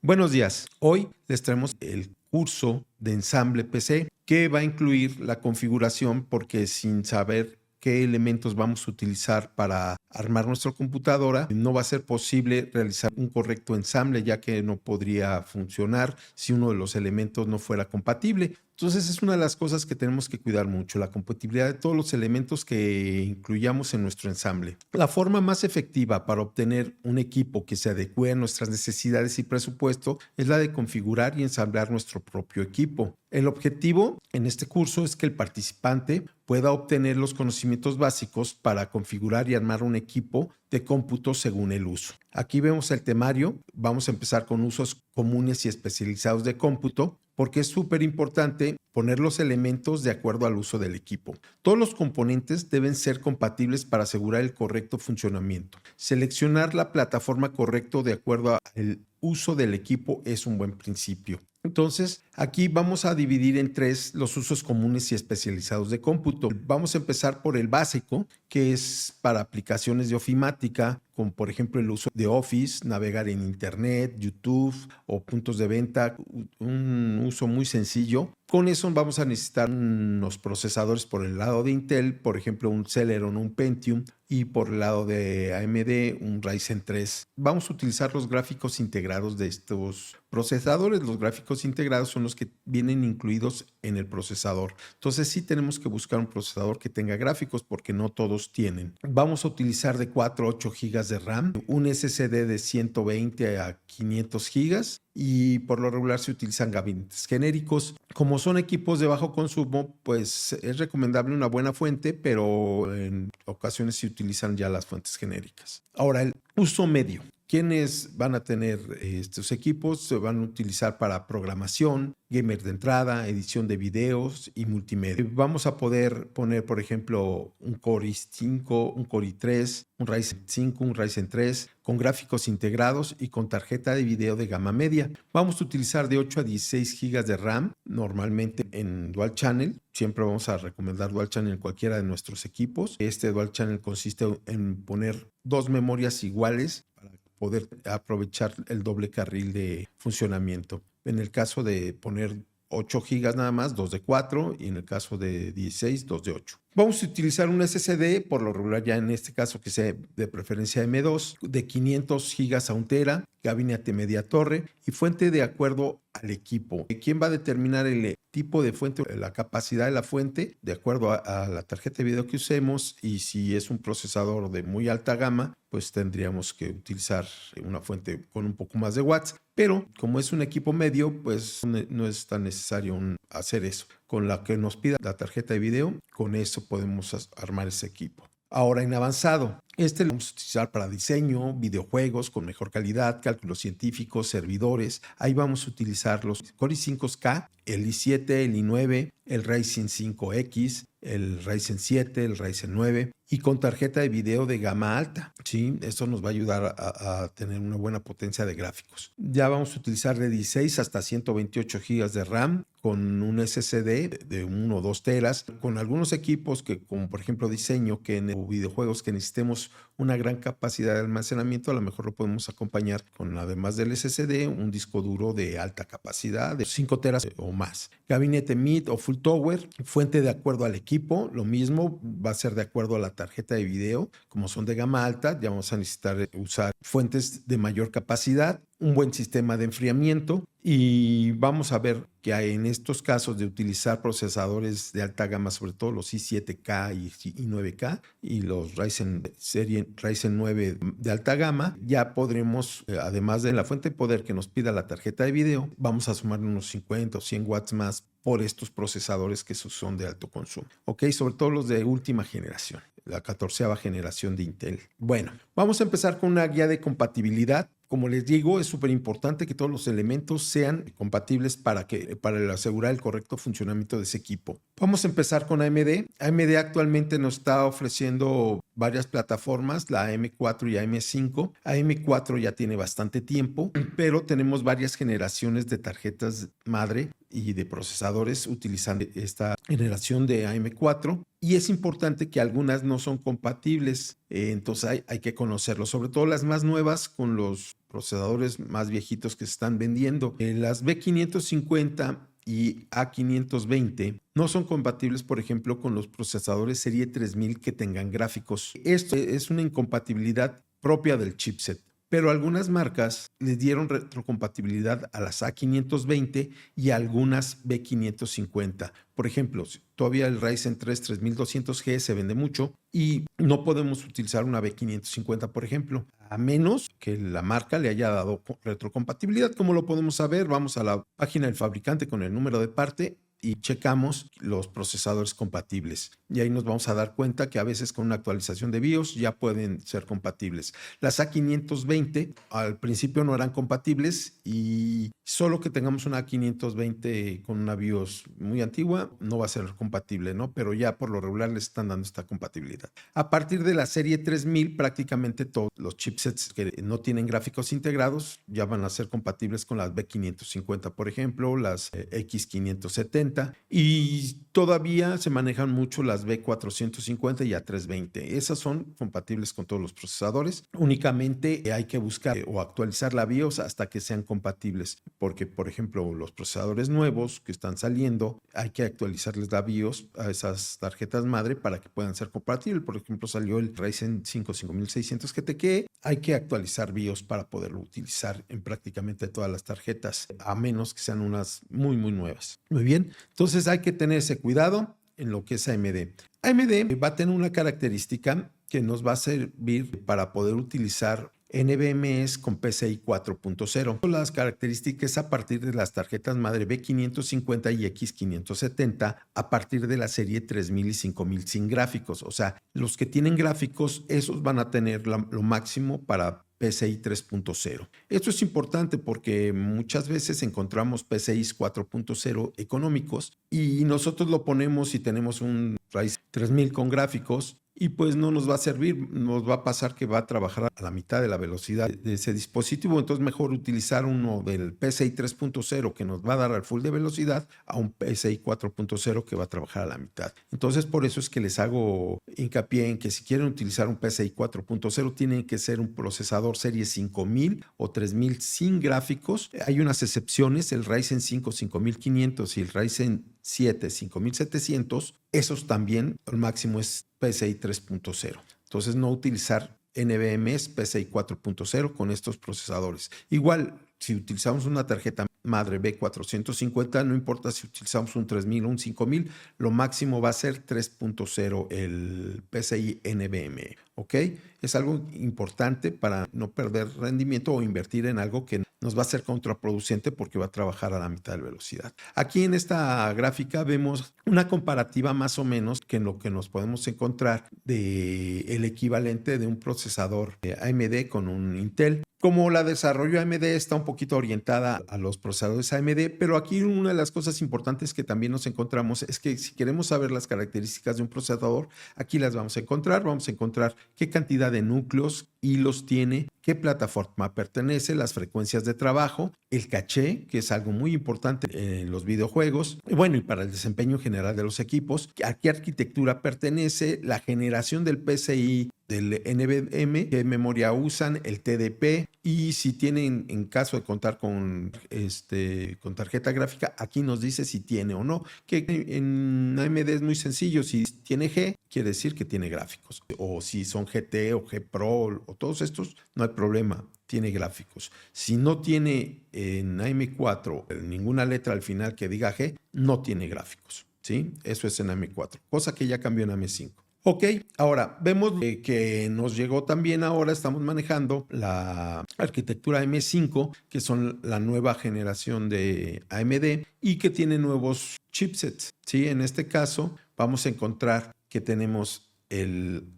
Buenos días. Hoy les traemos el curso de ensamble PC que va a incluir la configuración porque sin saber qué elementos vamos a utilizar para armar nuestra computadora, no va a ser posible realizar un correcto ensamble, ya que no podría funcionar si uno de los elementos no fuera compatible. Entonces es una de las cosas que tenemos que cuidar mucho, la compatibilidad de todos los elementos que incluyamos en nuestro ensamble. La forma más efectiva para obtener un equipo que se adecue a nuestras necesidades y presupuesto es la de configurar y ensamblar nuestro propio equipo. El objetivo en este curso es que el participante pueda obtener los conocimientos básicos para configurar y armar un equipo de cómputo según el uso. Aquí vemos el temario. Vamos a empezar con usos comunes y especializados de cómputo, porque es súper importante poner los elementos de acuerdo al uso del equipo. Todos los componentes deben ser compatibles para asegurar el correcto funcionamiento. Seleccionar la plataforma correcta de acuerdo al uso del equipo es un buen principio. Entonces, aquí vamos a dividir en tres los usos comunes y especializados de cómputo. Vamos a empezar por el básico, que es para aplicaciones de ofimática, como por ejemplo el uso de Office, navegar en Internet, YouTube o puntos de venta, un uso muy sencillo. Con eso vamos a necesitar unos procesadores por el lado de Intel, por ejemplo un Celeron, un Pentium, y por el lado de AMD, un Ryzen 3. Vamos a utilizar los gráficos integrados de estos procesadores. Los gráficos integrados son los que vienen incluidos en el procesador. Entonces sí tenemos que buscar un procesador que tenga gráficos porque no todos tienen. Vamos a utilizar de 4 a 8 GB de RAM, un SSD de 120 a 500 GB y por lo regular se utilizan gabinetes genéricos. Como son equipos de bajo consumo, pues es recomendable una buena fuente, pero en ocasiones se utilizan ya las fuentes genéricas. Ahora, el uso medio. ¿Quiénes van a tener estos equipos? Se van a utilizar para programación, gamer de entrada, edición de videos y multimedia. Vamos a poder poner, por ejemplo, un Core i5, un Core i3, un Ryzen 5, un Ryzen 3, con gráficos integrados y con tarjeta de video de gama media. Vamos a utilizar de 8 a 16 GB de RAM, normalmente en Dual Channel. Siempre vamos a recomendar Dual Channel en cualquiera de nuestros equipos. Este Dual Channel consiste en poner dos memorias iguales para poder aprovechar el doble carril de funcionamiento. En el caso de poner 8 GB nada más, 2 de 4, y en el caso de 16, 2 de 8. Vamos a utilizar un SSD, por lo regular ya en este caso que sea de preferencia M2, de 500 GB a 1 tera, gabinete media torre y fuente de acuerdo al equipo. ¿Quién va a determinar el tipo de fuente, la capacidad de la fuente, de acuerdo a la tarjeta de video que usemos? Y si es un procesador de muy alta gama, pues tendríamos que utilizar una fuente con un poco más de watts. Pero como es un equipo medio, pues no es tan necesario hacer eso. Con la que nos pida la tarjeta de video, con eso podemos armar ese equipo. Ahora en avanzado, lo vamos a utilizar para diseño, videojuegos con mejor calidad, cálculos científicos, servidores. Ahí vamos a utilizar los Core i5K, el i7, el i9, el Ryzen 5X, el Ryzen 7, el Ryzen 9 y con tarjeta de video de gama alta. Sí, esto nos va a ayudar a tener una buena potencia de gráficos. Ya vamos a utilizar de 16 hasta 128 GB de RAM con un SSD de 1 o 2 teras, con algunos equipos como por ejemplo diseño o videojuegos que necesitemos una gran capacidad de almacenamiento, a lo mejor lo podemos acompañar con, además del SSD, un disco duro de alta capacidad de 5 teras o más. Gabinete mid o full tower, fuente de acuerdo al equipo, lo mismo va a ser de acuerdo a la tarjeta de video. Como son de gama alta, ya vamos a necesitar usar fuentes de mayor capacidad, un buen sistema de enfriamiento y vamos a ver que en estos casos de utilizar procesadores de alta gama, sobre todo los i7K y i9K y los Ryzen 9 de alta gama, ya podremos, además de la fuente de poder que nos pida la tarjeta de video, vamos a sumar unos 50 o 100 watts más por estos procesadores que son de alto consumo. Ok, sobre todo los de última generación, la 14ª generación de Intel. Bueno, vamos a empezar con una guía de compatibilidad. Como les digo, es súper importante que todos los elementos sean compatibles para asegurar el correcto funcionamiento de ese equipo. Vamos a empezar con AMD. AMD actualmente nos está ofreciendo varias plataformas, la AM4 y AM5. AM4 ya tiene bastante tiempo, pero tenemos varias generaciones de tarjetas madre y de procesadores utilizando esta generación de AM4 y es importante que algunas no son compatibles, entonces hay que conocerlo, sobre todo las más nuevas con los procesadores más viejitos que se están vendiendo. Las B550 y A520 no son compatibles, por ejemplo, con los procesadores serie 3000 que tengan gráficos. Esto es una incompatibilidad propia del chipset. Pero algunas marcas les dieron retrocompatibilidad a las A520 y a algunas B550. Por ejemplo, todavía el Ryzen 3 3200G se vende mucho y no podemos utilizar una B550, por ejemplo, a menos que la marca le haya dado retrocompatibilidad. ¿Cómo lo podemos saber? Vamos a la página del fabricante con el número de parte y checamos los procesadores compatibles. Y ahí nos vamos a dar cuenta que a veces con una actualización de BIOS ya pueden ser compatibles. Las A520 al principio no eran compatibles y solo que tengamos una A520 con una BIOS muy antigua no va a ser compatible, ¿no? Pero ya por lo regular les están dando esta compatibilidad. A partir de la serie 3000 prácticamente todos los chipsets que no tienen gráficos integrados ya van a ser compatibles con las B550, por ejemplo, las X570. Y todavía se manejan mucho las B450 y A320. Esas son compatibles con todos los procesadores. Únicamente hay que buscar o actualizar la BIOS hasta que sean compatibles, porque por ejemplo los procesadores nuevos que están saliendo hay que actualizarles la BIOS a esas tarjetas madre para que puedan ser compatibles. Por ejemplo, salió el Ryzen 5 5600 GT, hay que actualizar BIOS para poderlo utilizar en prácticamente todas las tarjetas, a menos que sean unas muy nuevas. Muy bien. Entonces hay que tener ese cuidado en lo que es AMD. AMD va a tener una característica que nos va a servir para poder utilizar NVMe con PCI 4.0. Las características a partir de las tarjetas madre B550 y X570 a partir de la serie 3000 y 5000 sin gráficos. O sea, los que tienen gráficos, esos van a tener lo máximo para PCI 3.0. Esto es importante porque muchas veces encontramos PCI 4.0 económicos y nosotros lo ponemos y tenemos un Ryzen 3000 con gráficos y pues no nos va a servir, nos va a pasar que va a trabajar a la mitad de la velocidad de ese dispositivo. Entonces mejor utilizar uno del PCI 3.0 que nos va a dar al full de velocidad a un PCI 4.0 que va a trabajar a la mitad. Entonces por eso es que les hago hincapié en que si quieren utilizar un PCI 4.0 tiene que ser un procesador serie 5000 o 3000 sin gráficos. Hay unas excepciones, el Ryzen 5 5500 y el Ryzen 7 5700, esos también, el máximo es PCI 3.0. Entonces no utilizar NVMe PCI 4.0 con estos procesadores. Igual, si utilizamos una tarjeta madre B450, no importa si utilizamos un 3000 o un 5000, lo máximo va a ser 3.0 el PCI NVMe, ¿ok? Es algo importante para no perder rendimiento o invertir en algo que nos va a ser contraproducente porque va a trabajar a la mitad de velocidad. Aquí en esta gráfica vemos una comparativa más o menos que en lo que nos podemos encontrar de el equivalente de un procesador AMD con un Intel. Como la desarrollo AMD está un poquito orientada a los procesadores AMD, pero aquí una de las cosas importantes que también nos encontramos es que si queremos saber las características de un procesador, aquí las vamos a encontrar qué cantidad de núcleos, hilos tiene, qué plataforma pertenece, las frecuencias de trabajo, el caché, que es algo muy importante en los videojuegos, bueno, y para el desempeño general de los equipos, a qué arquitectura pertenece, la generación del PCI, del NVMe, qué memoria usan, el TDP, y si tienen, en caso de contar con tarjeta gráfica, aquí nos dice si tiene o no, que en AMD es muy sencillo, si tiene G, quiere decir que tiene gráficos, o si son GT o G Pro o todos estos, no hay problema, tiene gráficos. Si no tiene en AM4 ninguna letra al final que diga G, no tiene gráficos, ¿sí? Eso es en AM4, cosa que ya cambió en AM5. Ok, ahora vemos que nos llegó también ahora, estamos manejando la arquitectura M5, que son la nueva generación de AMD y que tiene nuevos chipsets, ¿sí? En este caso vamos a encontrar que tenemos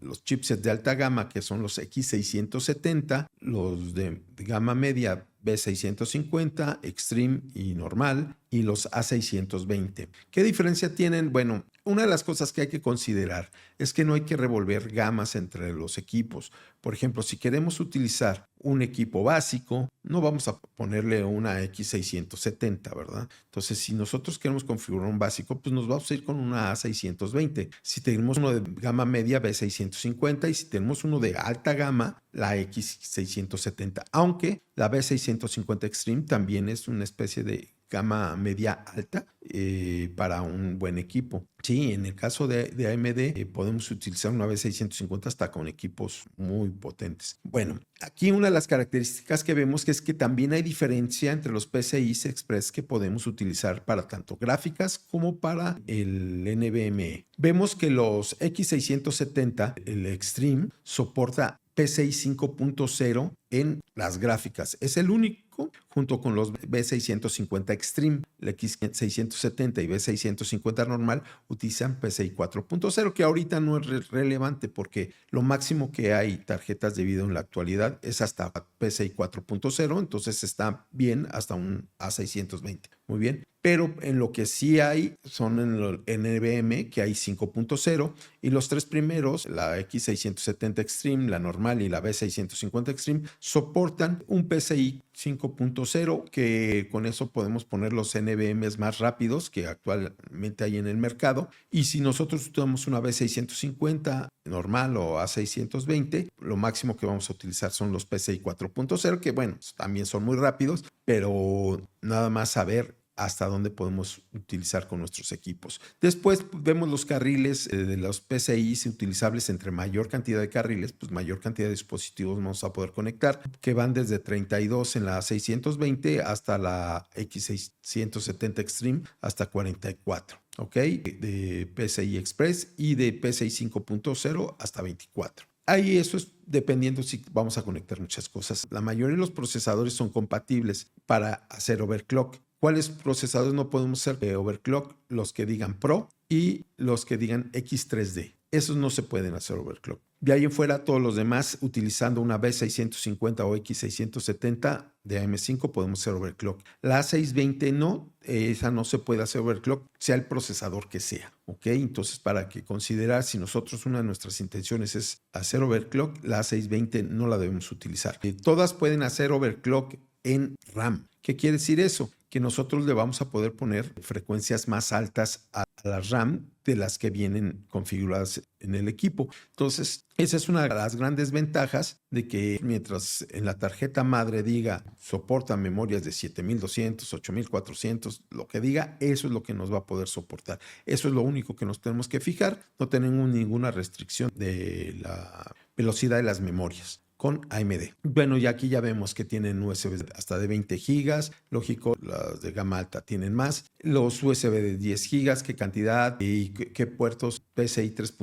los chipsets de alta gama, que son los X670, los de gama media B650, Extreme y normal, y los A620. ¿Qué diferencia tienen? Bueno, Una de las cosas que hay que considerar es que no hay que revolver gamas entre los equipos. Por ejemplo, si queremos utilizar un equipo básico, no vamos a ponerle una X670, ¿verdad? Entonces, si nosotros queremos configurar un básico, pues nos vamos a ir con una A620. Si tenemos uno de gama media, B650, y si tenemos uno de alta gama, la X670. Aunque la B650 Extreme también es una especie de gama media alta para un buen equipo. Sí, en el caso de AMD podemos utilizar una B650 hasta con equipos muy potentes. Bueno, aquí una de las características que vemos que es que también hay diferencia entre los PCI Express que podemos utilizar para tanto gráficas como para el NVMe. Vemos que los X670, el Extreme, soporta PCI 5.0 en las gráficas. Es el único, junto con los B650 Extreme, el X670 y B650 normal, utilizan PCI 4.0, que ahorita no es relevante porque lo máximo que hay tarjetas de video en la actualidad es hasta PCI 4.0, entonces está bien hasta un A620. Muy bien. Pero en lo que sí hay son en el NVMe, que hay 5.0, y los tres primeros, la X670 Extreme, la normal y la B650 Extreme, soportan un PCI 5.0, que con eso podemos poner los NVMes más rápidos que actualmente hay en el mercado. Y si nosotros usamos una B650 normal o A620, lo máximo que vamos a utilizar son los PCI 4.0, que bueno, también son muy rápidos, pero nada más saber hasta dónde podemos utilizar con nuestros equipos. Después vemos los carriles de los PCIs utilizables. Entre mayor cantidad de carriles, pues mayor cantidad de dispositivos vamos a poder conectar, que van desde 32 en la 620 hasta la X670 Extreme hasta 44. ¿Ok? De PCI Express y de PCI 5.0 hasta 24. Ahí eso es dependiendo si vamos a conectar muchas cosas. La mayoría de los procesadores son compatibles para hacer overclock. ¿Cuáles procesadores no podemos hacer overclock? Los que digan Pro y los que digan X3D. Esos no se pueden hacer overclock. De ahí en fuera, todos los demás, utilizando una B650 o X670 de AM5, podemos hacer overclock. La A620 no, esa no se puede hacer overclock, sea el procesador que sea. ¿Ok? Entonces, para que considerar, si nosotros una de nuestras intenciones es hacer overclock, la A620 no la debemos utilizar. Todas pueden hacer overclock en RAM. ¿Qué quiere decir eso? Que nosotros le vamos a poder poner frecuencias más altas a la RAM de las que vienen configuradas en el equipo. Entonces, esa es una de las grandes ventajas de que mientras en la tarjeta madre diga soporta memorias de 7200, 8400, lo que diga, eso es lo que nos va a poder soportar. Eso es lo único que nos tenemos que fijar. No tenemos ninguna restricción de la velocidad de las memorias con AMD. Bueno, y aquí ya vemos que tienen USB hasta de 20 gigas. Lógico, las de gama alta tienen más. Los USB de 10 gigas, qué cantidad y qué puertos PCI 3.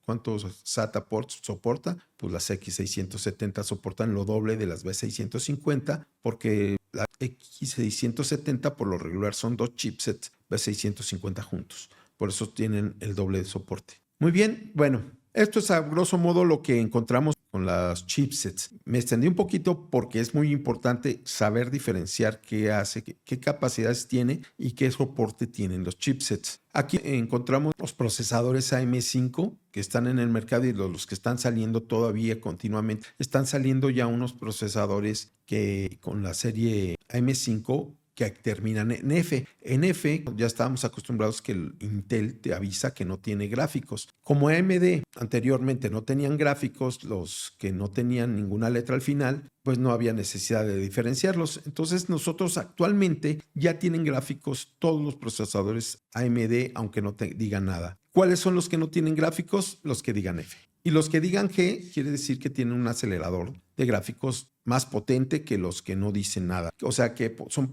¿Cuántos SATA ports soporta? Pues las X670 soportan lo doble de las B650 porque la X670 por lo regular son dos chipsets B650 juntos. Por eso tienen el doble de soporte. Muy bien, bueno, esto es a grosso modo lo que encontramos con las chipsets. Me extendí un poquito porque es muy importante saber diferenciar qué hace, qué capacidades tiene y qué soporte tienen los chipsets. Aquí encontramos los procesadores AM5 que están en el mercado y los que están saliendo todavía continuamente. Están saliendo ya unos procesadores que con la serie AM5 que terminan en F. En F ya estábamos acostumbrados que el Intel te avisa que no tiene gráficos. Como AMD anteriormente no tenían gráficos, los que no tenían ninguna letra al final, pues no había necesidad de diferenciarlos. Entonces nosotros actualmente ya tienen gráficos todos los procesadores AMD, aunque no te digan nada. ¿Cuáles son los que no tienen gráficos? Los que digan F. Y los que digan G quiere decir que tienen un acelerador de gráficos más potente que los que no dicen nada. O sea que son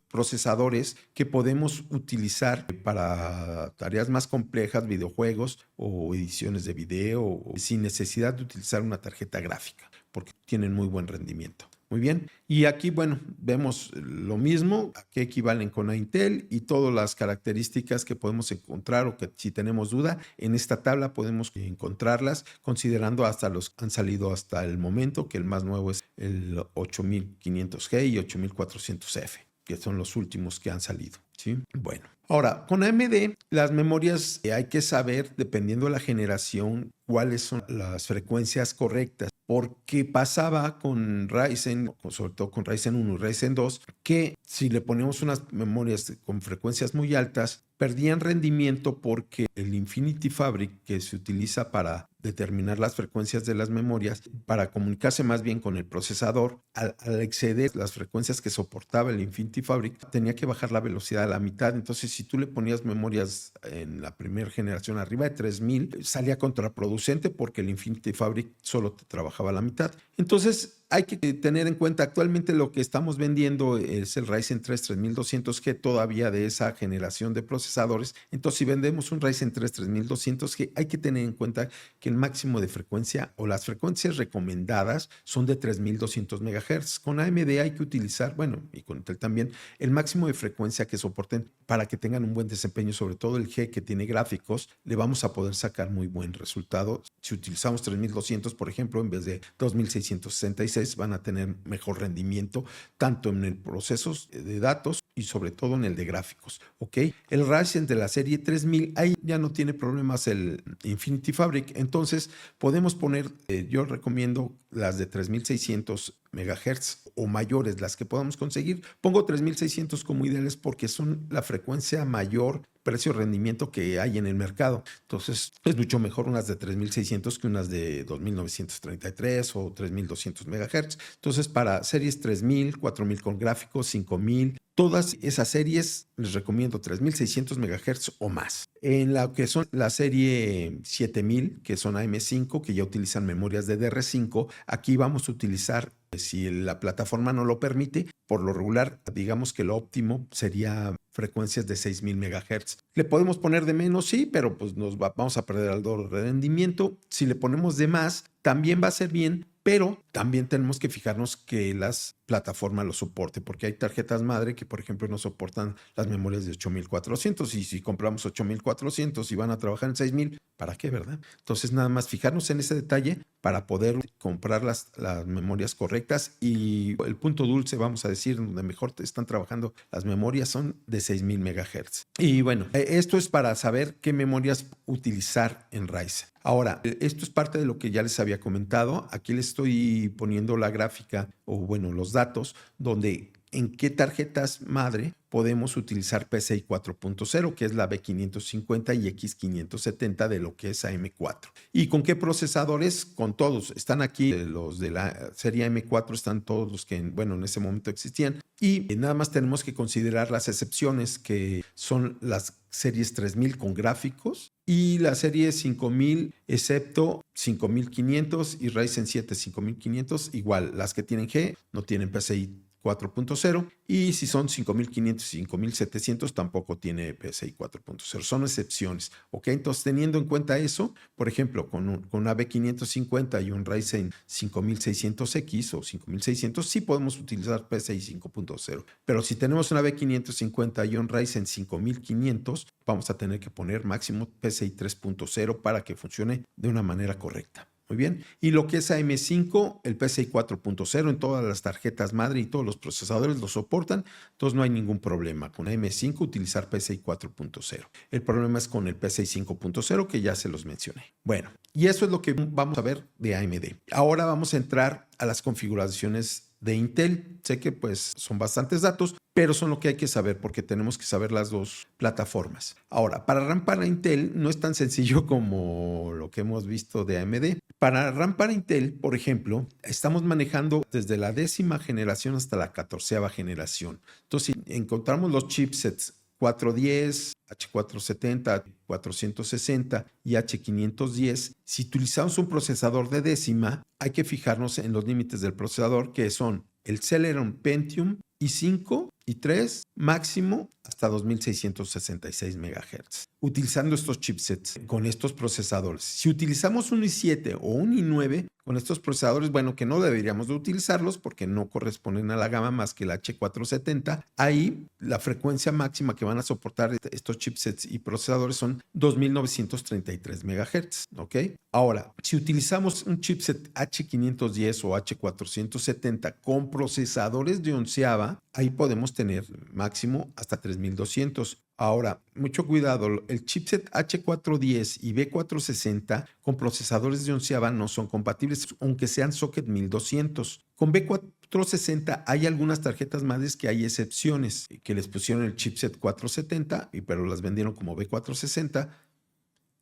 procesadores que podemos utilizar para tareas más complejas, videojuegos o ediciones de video, sin necesidad de utilizar una tarjeta gráfica, porque tienen muy buen rendimiento. Muy bien. Y aquí, bueno, vemos lo mismo, a qué equivalen con Intel y todas las características que podemos encontrar o que si tenemos duda, en esta tabla podemos encontrarlas considerando hasta los que han salido hasta el momento, que el más nuevo es el 8500G y 8400F. que son los últimos que han salido, ¿sí? Bueno, ahora, con AMD, las memorias hay que saber, dependiendo de la generación, cuáles son las frecuencias correctas. Porque pasaba con Ryzen, sobre todo con Ryzen 1 y Ryzen 2, que si le poníamos unas memorias con frecuencias muy altas, perdían rendimiento porque el Infinity Fabric que se utiliza para determinar las frecuencias de las memorias, para comunicarse más bien con el procesador, al exceder las frecuencias que soportaba el Infinity Fabric, tenía que bajar la velocidad a la mitad. Entonces, si tú le ponías memorias en la primera generación arriba de 3000, salía contraproducente porque el Infinity Fabric solo te trabajaba a la mitad. Entonces, hay que tener en cuenta, actualmente lo que estamos vendiendo es el Ryzen 3 3200G, todavía de esa generación de procesadores. Entonces, si vendemos un Ryzen 3 3200G, hay que tener en cuenta que el máximo de frecuencia o las frecuencias recomendadas son de 3200 MHz. Con AMD hay que utilizar, bueno, y con Intel también, el máximo de frecuencia que soporten para que tengan un buen desempeño, sobre todo el G que tiene gráficos, le vamos a poder sacar muy buen resultado. Si utilizamos 3200, por ejemplo, en vez de 2666, van a tener mejor rendimiento tanto en el proceso de datos y sobre todo en el de gráficos, ¿ok? El Ryzen de la serie 3000, ahí ya no tiene problemas el Infinity Fabric, entonces podemos poner, yo recomiendo las de 3600 MHz o mayores, las que podamos conseguir. Pongo 3600 como ideales porque son la frecuencia mayor precio-rendimiento que hay en el mercado. Entonces, es mucho mejor unas de 3600 que unas de 2933 o 3200 MHz. Entonces, para series 3000, 4000 con gráficos, 5000, todas esas series les recomiendo 3600 MHz o más. En la que son la serie 7000, que son AM5, que ya utilizan memorias DDR5, aquí vamos a utilizar, si la plataforma no lo permite, por lo regular, digamos que lo óptimo sería frecuencias de 6000 MHz. ¿Le podemos poner de menos? Sí, pero pues vamos a perder algo de rendimiento. Si le ponemos de más, también va a ser bien, pero también tenemos que fijarnos que las plataformas lo soporten, porque hay tarjetas madre que, por ejemplo, no soportan las memorias de 8400, y si compramos 8400 y van a trabajar en 6000, ¿para qué, verdad? Entonces, nada más fijarnos en ese detalle para poder comprar las memorias correctas. Y el punto dulce, vamos a decir, donde mejor te están trabajando las memorias, son de 6000 MHz. Y bueno, esto es para saber qué memorias utilizar en Ryzen. Ahora, esto es parte de lo que ya les había comentado. Aquí les estoy poniendo la gráfica, o bueno, los datos, donde en qué tarjetas madre podemos utilizar PCI 4.0, que es la B550 y X570 de lo que es AM4. ¿Y con qué procesadores? Con todos. Están aquí los de la serie AM4, están todos los que, bueno, en ese momento existían. Y nada más tenemos que considerar las excepciones, que son las series 3000 con gráficos y la serie 5000, excepto 5500 y Ryzen 7 5500, igual, las que tienen G no tienen PCI 4.0, y si son 5500 y 5700 tampoco tiene PCI 4.0, son excepciones, ¿ok? Entonces, teniendo en cuenta eso, por ejemplo, con una B550 y un Ryzen 5600X o 5600, sí podemos utilizar PCI 5.0, pero si tenemos una B550 y un Ryzen 5500, vamos a tener que poner máximo PCI 3.0 para que funcione de una manera correcta. Muy bien. Y lo que es AM5, el PCI 4.0 en todas las tarjetas madre y todos los procesadores lo soportan. Entonces no hay ningún problema con AM5 utilizar PCI 4.0. El problema es con el PCI 5.0, que ya se los mencioné. Bueno, y eso es lo que vamos a ver de AMD. Ahora vamos a entrar a las configuraciones de Intel. Sé que pues son bastantes datos, pero son lo que hay que saber porque tenemos que saber las dos plataformas. Ahora, para RAM para Intel no es tan sencillo como lo que hemos visto de AMD. Para RAM para Intel, por ejemplo, estamos manejando desde la 10ª generación hasta la 14ª generación. Entonces, si encontramos los chipsets 410, H470, 460 y H510. Si utilizamos un procesador de décima, hay que fijarnos en los límites del procesador, que son el Celeron Pentium i5 y 3, máximo hasta 2666 MHz. Utilizando estos chipsets con estos procesadores. Si utilizamos un i7 o un i9 con estos procesadores, bueno, que no deberíamos de utilizarlos porque no corresponden a la gama más que el H470. Ahí la frecuencia máxima que van a soportar estos chipsets y procesadores son 2933 MHz, ¿ok? Ahora, si utilizamos un chipset H510 o H470 con procesadores de onceava, ahí podemos tener máximo hasta 3200. Ahora, mucho cuidado, el chipset H410 y B460 con procesadores de onceava no son compatibles, aunque sean socket 1200. Con B460 hay algunas tarjetas madres que hay excepciones, que les pusieron el chipset 470, pero las vendieron como B460.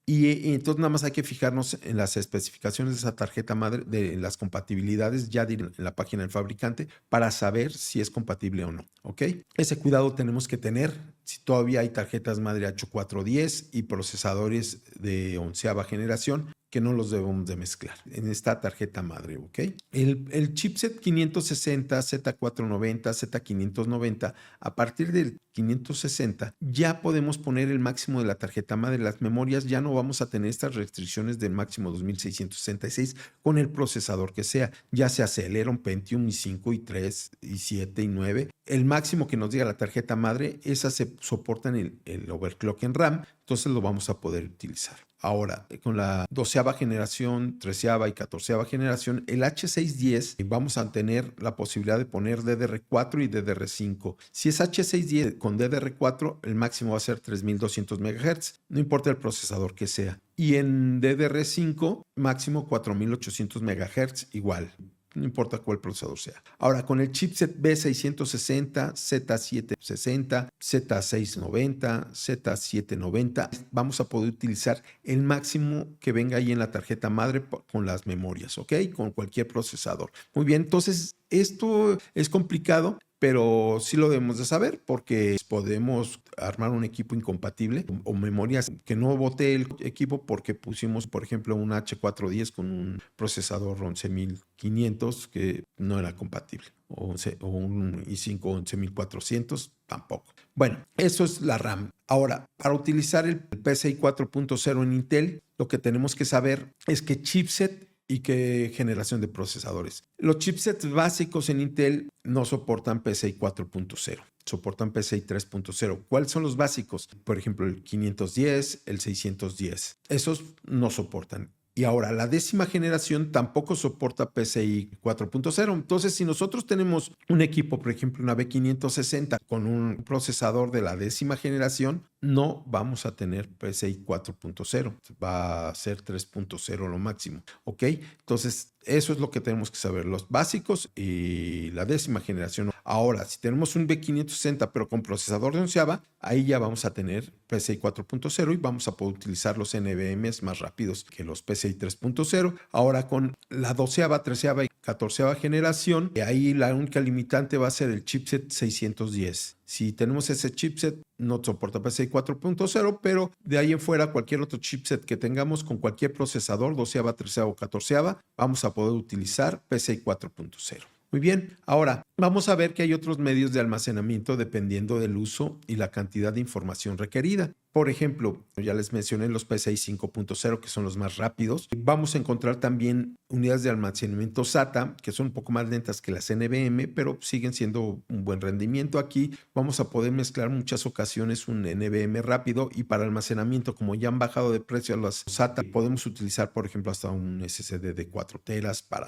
Y entonces nada más hay que fijarnos en las especificaciones de esa tarjeta madre, de las compatibilidades ya en la página del fabricante para saber si es compatible o no, ¿ok? Ese cuidado tenemos que tener si todavía hay tarjetas madre H410 y procesadores de onceava generación que no los debemos de mezclar en esta tarjeta madre, ¿ok? El chipset 560, Z490, Z590, a partir del 560 ya podemos poner el máximo de la tarjeta madre. Las memorias ya no vamos a tener estas restricciones del máximo 2666 con el procesador que sea, ya sea Celeron, Pentium, i5, i3, i7, i9. El máximo que nos diga la tarjeta madre, esas se soportan el overclock en RAM, entonces lo vamos a poder utilizar. Ahora, con la 12ª generación, 13ª y 14ª generación, el H610 vamos a tener la posibilidad de poner DDR4 y DDR5. Si es H610 con DDR4, el máximo va a ser 3200 MHz, no importa el procesador que sea. Y en DDR5, máximo 4800 MHz, igual. No importa cuál procesador sea. Ahora, con el chipset B660, Z760, Z690, Z790, vamos a poder utilizar el máximo que venga ahí en la tarjeta madre con las memorias, ¿ok? Con cualquier procesador. Muy bien, entonces esto es complicado, pero sí lo debemos de saber porque podemos armar un equipo incompatible o memorias que no bote el equipo porque pusimos, por ejemplo, un H410 con un procesador 11500 que no era compatible o un i5 11400 tampoco. Bueno, eso es la RAM. Ahora, para utilizar el PCI 4.0 en Intel, lo que tenemos que saber es que chipset y qué generación de procesadores. Los chipsets básicos en Intel no soportan PCI 4.0, soportan PCI 3.0. ¿Cuáles son los básicos? Por ejemplo, el 510, el 610. Esos no soportan. Y ahora, la 10ª generación tampoco soporta PCI 4.0. Entonces, si nosotros tenemos un equipo, por ejemplo, una B560 con un procesador de la 10ª generación, no vamos a tener PCI 4.0. Va a ser 3.0 lo máximo. ¿Ok? Entonces, eso es lo que tenemos que saber, los básicos y la 10ª generación. Ahora, si tenemos un B560 pero con procesador de onceava, ahí ya vamos a tener PCI 4.0 y vamos a poder utilizar los NVMs más rápidos que los PCI 3.0. Ahora con la 12ª, 13ª y 14ª generación, ahí la única limitante va a ser el chipset 610. Si tenemos ese chipset, no soporta PCI 4.0, pero de ahí en fuera, cualquier otro chipset que tengamos con cualquier procesador, 12ª, 13ª o 14ª, vamos a poder utilizar PCI 4.0. Muy bien, ahora vamos a ver que hay otros medios de almacenamiento dependiendo del uso y la cantidad de información requerida. Por ejemplo, ya les mencioné los PCI 5.0, que son los más rápidos. Vamos a encontrar también unidades de almacenamiento SATA, que son un poco más lentas que las NVMe, pero siguen siendo un buen rendimiento. Aquí vamos a poder mezclar muchas ocasiones un NVMe rápido y para almacenamiento, como ya han bajado de precio las SATA, podemos utilizar, por ejemplo, hasta un SSD de 4 teras para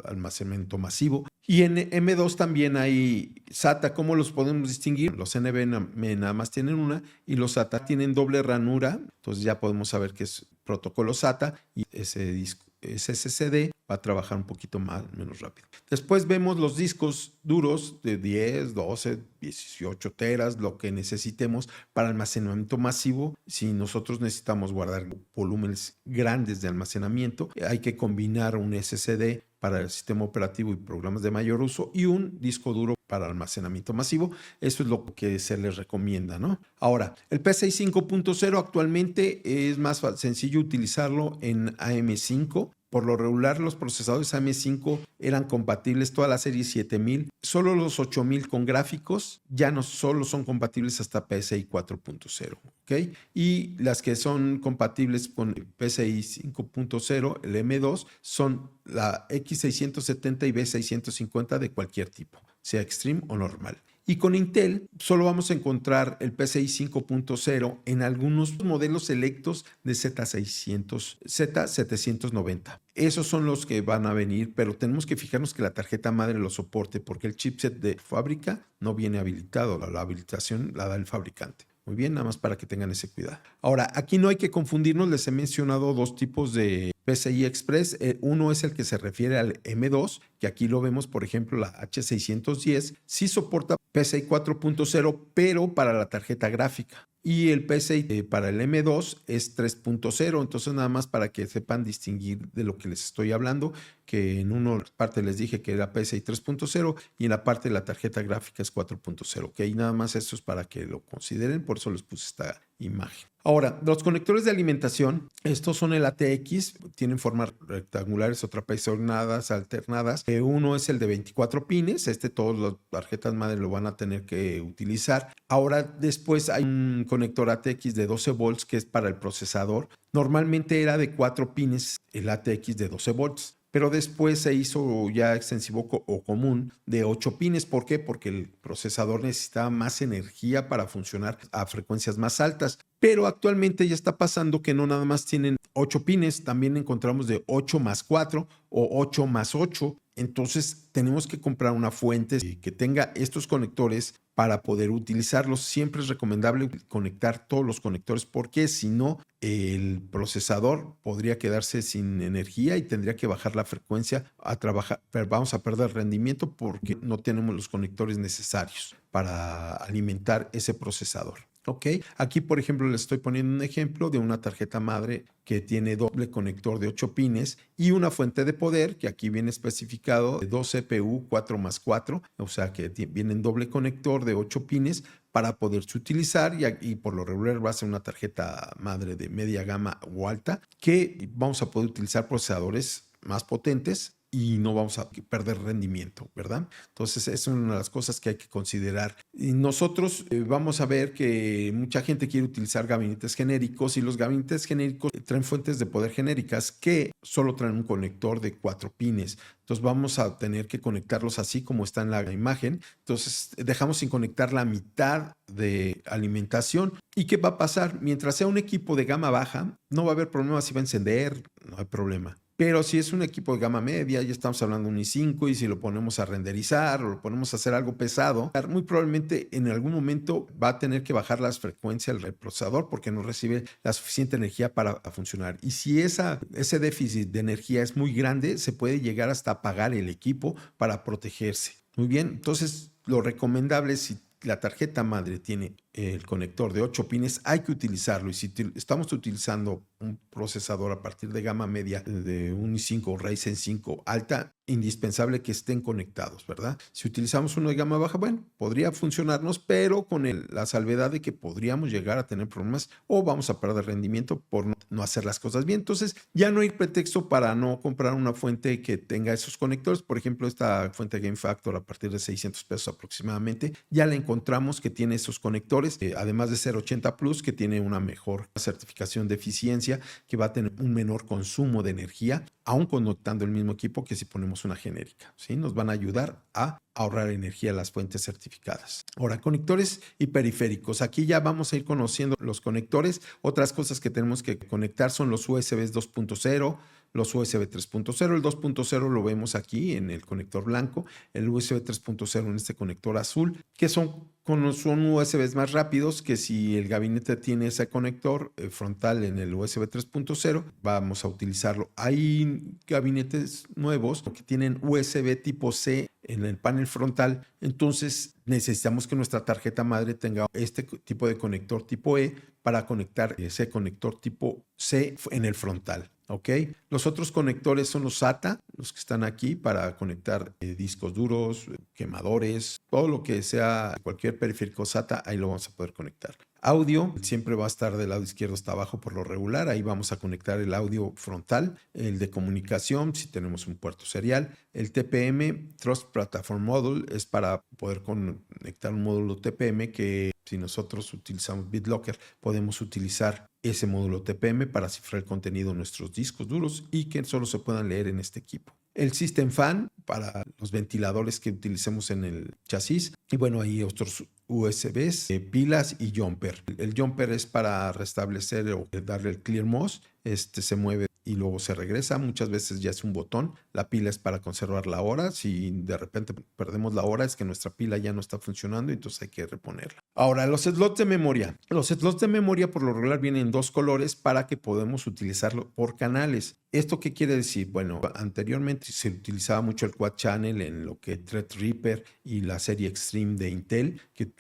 almacenamiento masivo. Y en M2 también hay SATA. ¿Cómo los podemos distinguir? Los NVMe nada más tienen una y los SATA tienen doble ranura. Entonces ya podemos saber que es protocolo SATA y ese SSD va a trabajar un poquito menos rápido. Después vemos los discos duros de 10, 12, 18 teras, lo que necesitemos para almacenamiento masivo. Si nosotros necesitamos guardar volúmenes grandes de almacenamiento, hay que combinar un SSD para el sistema operativo y programas de mayor uso y un disco duro para almacenamiento masivo. Eso es lo que se les recomienda, ¿no? Ahora, el PCI 5.0 actualmente es más sencillo utilizarlo en AM5 por lo regular los procesadores AM5 eran compatibles toda la serie 7000, solo los 8000 con gráficos ya no solo son compatibles hasta PCI 4.0, ¿ok? Y las que son compatibles con PCI 5.0, el M2, son la X670 y B650 de cualquier tipo, sea Extreme o normal. Y con Intel solo vamos a encontrar el PCI 5.0 en algunos modelos selectos de Z600, Z790. Esos son los que van a venir, pero tenemos que fijarnos que la tarjeta madre lo soporte porque el chipset de fábrica no viene habilitado. La habilitación la da el fabricante. Muy bien, nada más para que tengan ese cuidado. Ahora, aquí no hay que confundirnos, les he mencionado dos tipos de PCI Express. Uno es el que se refiere al M2, que aquí lo vemos, por ejemplo, la H610, sí soporta PCI 4.0, pero para la tarjeta gráfica. Y el PCI para el M2 es 3.0, entonces nada más para que sepan distinguir de lo que les estoy hablando, que en una parte les dije que era PCI 3.0 y en la parte de la tarjeta gráfica es 4.0, ok, nada más eso es para que lo consideren, por eso les puse esta imagen. Ahora, los conectores de alimentación, estos son el ATX, tienen formas rectangulares o trapezoidales alternadas. Uno es el de 24 pines, todas las tarjetas madre lo van a tener que utilizar. Ahora, después hay un conector ATX de 12 volts que es para el procesador. Normalmente era de 4 pines el ATX de 12 volts. Pero después se hizo ya extensivo o común de 8 pines. ¿Por qué? Porque el procesador necesitaba más energía para funcionar a frecuencias más altas. Pero actualmente ya está pasando que no nada más tienen 8 pines, también encontramos de 8 más 4 o 8 más 8. Entonces tenemos que comprar una fuente que tenga estos conectores para poder utilizarlos. Siempre es recomendable conectar todos los conectores porque si no, el procesador podría quedarse sin energía y tendría que bajar la frecuencia a trabajar. Pero vamos a perder rendimiento porque no tenemos los conectores necesarios para alimentar ese procesador. Ok, aquí por ejemplo les estoy poniendo un ejemplo de una tarjeta madre que tiene doble conector de 8 pines y una fuente de poder que aquí viene especificado de 2 CPU 4 más 4, o sea que viene en doble conector de 8 pines para poderse utilizar y por lo regular va a ser una tarjeta madre de media gama o alta que vamos a poder utilizar procesadores más potentes y no vamos a perder rendimiento, ¿verdad? Entonces, es una de las cosas que hay que considerar. Y nosotros vamos a ver que mucha gente quiere utilizar gabinetes genéricos y los gabinetes genéricos traen fuentes de poder genéricas que solo traen un conector de 4 pines. Entonces, vamos a tener que conectarlos así como está en la imagen. Entonces, dejamos sin conectar la mitad de alimentación. ¿Y qué va a pasar? Mientras sea un equipo de gama baja, no va a haber problema si va a encender, no hay problema. Pero si es un equipo de gama media, ya estamos hablando de un i5 y si lo ponemos a renderizar o lo ponemos a hacer algo pesado, muy probablemente en algún momento va a tener que bajar las frecuencias del procesador porque no recibe la suficiente energía para funcionar. Y si ese déficit de energía es muy grande, se puede llegar hasta apagar el equipo para protegerse. Muy bien, entonces lo recomendable es si la tarjeta madre tiene el conector de 8 pines, hay que utilizarlo. Y si estamos utilizando un procesador a partir de gama media de un i5 o Ryzen 5 alta, indispensable que estén conectados, ¿verdad? Si utilizamos uno de gama baja, bueno, podría funcionarnos, pero con la salvedad de que podríamos llegar a tener problemas o vamos a perder rendimiento por no hacer las cosas bien. Entonces, ya no hay pretexto para no comprar una fuente que tenga esos conectores. Por ejemplo, esta fuente Game Factor a partir de 600 pesos aproximadamente, ya la encontramos que tiene esos conectores, además de ser 80 Plus, que tiene una mejor certificación de eficiencia, que va a tener un menor consumo de energía, aún conectando el mismo equipo que si ponemos una genérica, ¿sí? Nos van a ayudar a ahorrar energía las fuentes certificadas. Ahora, conectores y periféricos. Aquí ya vamos a ir conociendo los conectores. Otras cosas que tenemos que conectar son los USB 2.0, los USB 3.0. El 2.0 lo vemos aquí en el conector blanco, el USB 3.0 en este conector azul, que son USBs más rápidos que si el gabinete tiene ese conector frontal en el USB 3.0, vamos a utilizarlo. Hay gabinetes nuevos que tienen USB tipo C en el panel frontal, entonces necesitamos que nuestra tarjeta madre tenga este tipo de conector tipo E para conectar ese conector tipo C en el frontal. ¿ok? Los otros conectores son los SATA, los que están aquí para conectar discos duros, quemadores, todo lo que sea cualquier periférico SATA, ahí lo vamos a poder conectar. Audio siempre va a estar del lado izquierdo hasta abajo por lo regular. Ahí vamos a conectar el audio frontal, el de comunicación, si tenemos un puerto serial. El TPM, Trust Platform Module, es para poder conectar un módulo TPM que si nosotros utilizamos BitLocker, podemos utilizar ese módulo TPM para cifrar el contenido de nuestros discos duros y que solo se puedan leer en este equipo. El System Fan para los ventiladores que utilicemos en el chasis. Y bueno, hay otros USBs, pilas y jumper. El jumper es para restablecer o darle el clear MOS. Se mueve y luego se regresa. Muchas veces ya es un botón. La pila es para conservar la hora. Si de repente perdemos la hora, es que nuestra pila ya no está funcionando y entonces hay que reponerla. Ahora, los slots de memoria. Los slots de memoria por lo regular vienen en dos colores para que podamos utilizarlo por canales. ¿Esto qué quiere decir? Bueno, anteriormente se utilizaba mucho el Quad Channel en lo que Threadripper y la serie Extreme de Intel, que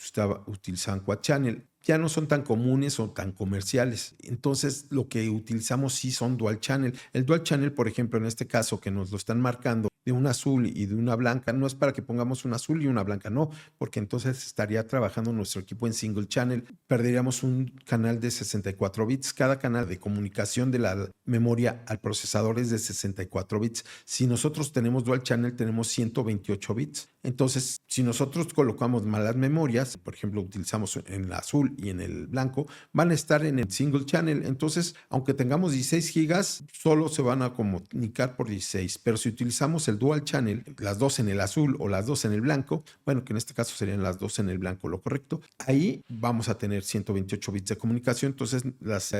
utilizaban Quad Channel. Ya no son tan comunes o tan comerciales. Entonces, lo que utilizamos sí son Dual Channel. El Dual Channel, por ejemplo, en este caso que nos lo están marcando de una azul y de una blanca, no es para que pongamos una azul y una blanca, no, porque entonces estaría trabajando nuestro equipo en Single Channel. Perderíamos un canal de 64 bits. Cada canal de comunicación de la memoria al procesador es de 64 bits. Si nosotros tenemos Dual Channel, tenemos 128 bits. Entonces, si nosotros colocamos malas memorias, por ejemplo, utilizamos en el azul y en el blanco, van a estar en el single channel. Entonces, aunque tengamos 16 gigas, solo se van a comunicar por 16. Pero si utilizamos el dual channel, las dos en el azul o las dos en el blanco, bueno, que en este caso serían las dos en el blanco, lo correcto, ahí vamos a tener 128 bits de comunicación. Entonces,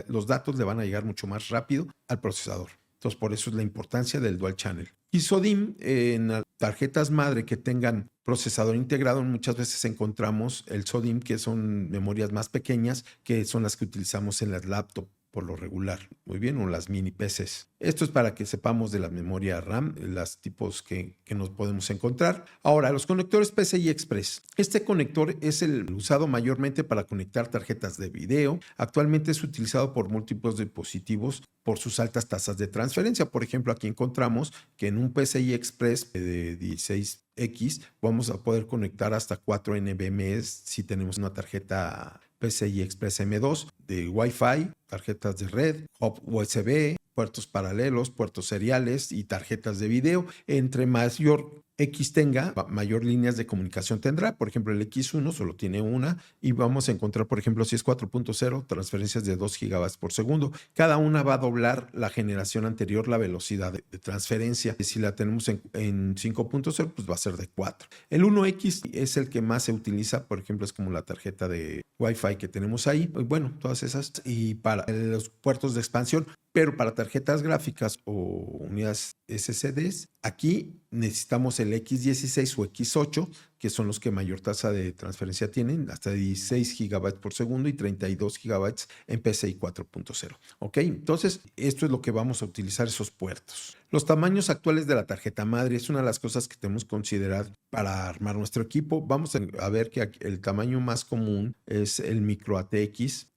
los datos le van a llegar mucho más rápido al procesador. Entonces, por eso es la importancia del dual channel. Y SODIMM, en las tarjetas madre que tengan procesador integrado, muchas veces encontramos el SODIMM, que son memorias más pequeñas, que son las que utilizamos en las laptops por lo regular, muy bien, o las mini PCs. Esto es para que sepamos de la memoria RAM, los tipos que nos podemos encontrar. Ahora, los conectores PCI Express. Este conector es el usado mayormente para conectar tarjetas de video. Actualmente es utilizado por múltiples dispositivos por sus altas tasas de transferencia. Por ejemplo, aquí encontramos que en un PCI Express de 16X vamos a poder conectar hasta 4 NVMe si tenemos una tarjeta PCI Express M2 de Wi-Fi, tarjetas de red, hub USB, puertos paralelos, puertos seriales y tarjetas de video. Entre mayor X tenga, mayor líneas de comunicación tendrá. Por ejemplo, el X1 solo tiene una y vamos a encontrar, por ejemplo, si es 4.0, transferencias de 2 gigabytes por segundo. Cada una va a doblar la generación anterior, la velocidad de transferencia. Si la tenemos en 5.0, pues va a ser de 4. El 1X es el que más se utiliza, por ejemplo, es como la tarjeta de Wi-Fi que tenemos ahí. Bueno, todas esas. Y para los puertos de expansión, pero para tarjetas gráficas o unidades SSDs, aquí necesitamos el X16 o X8, que son los que mayor tasa de transferencia tienen, hasta 16 gigabytes por segundo y 32 gigabytes en PCI 4.0. ¿Ok? Entonces, esto es lo que vamos a utilizar, esos puertos. Los tamaños actuales de la tarjeta madre es una de las cosas que tenemos que considerar para armar nuestro equipo. Vamos a ver que el tamaño más común es el micro ATX,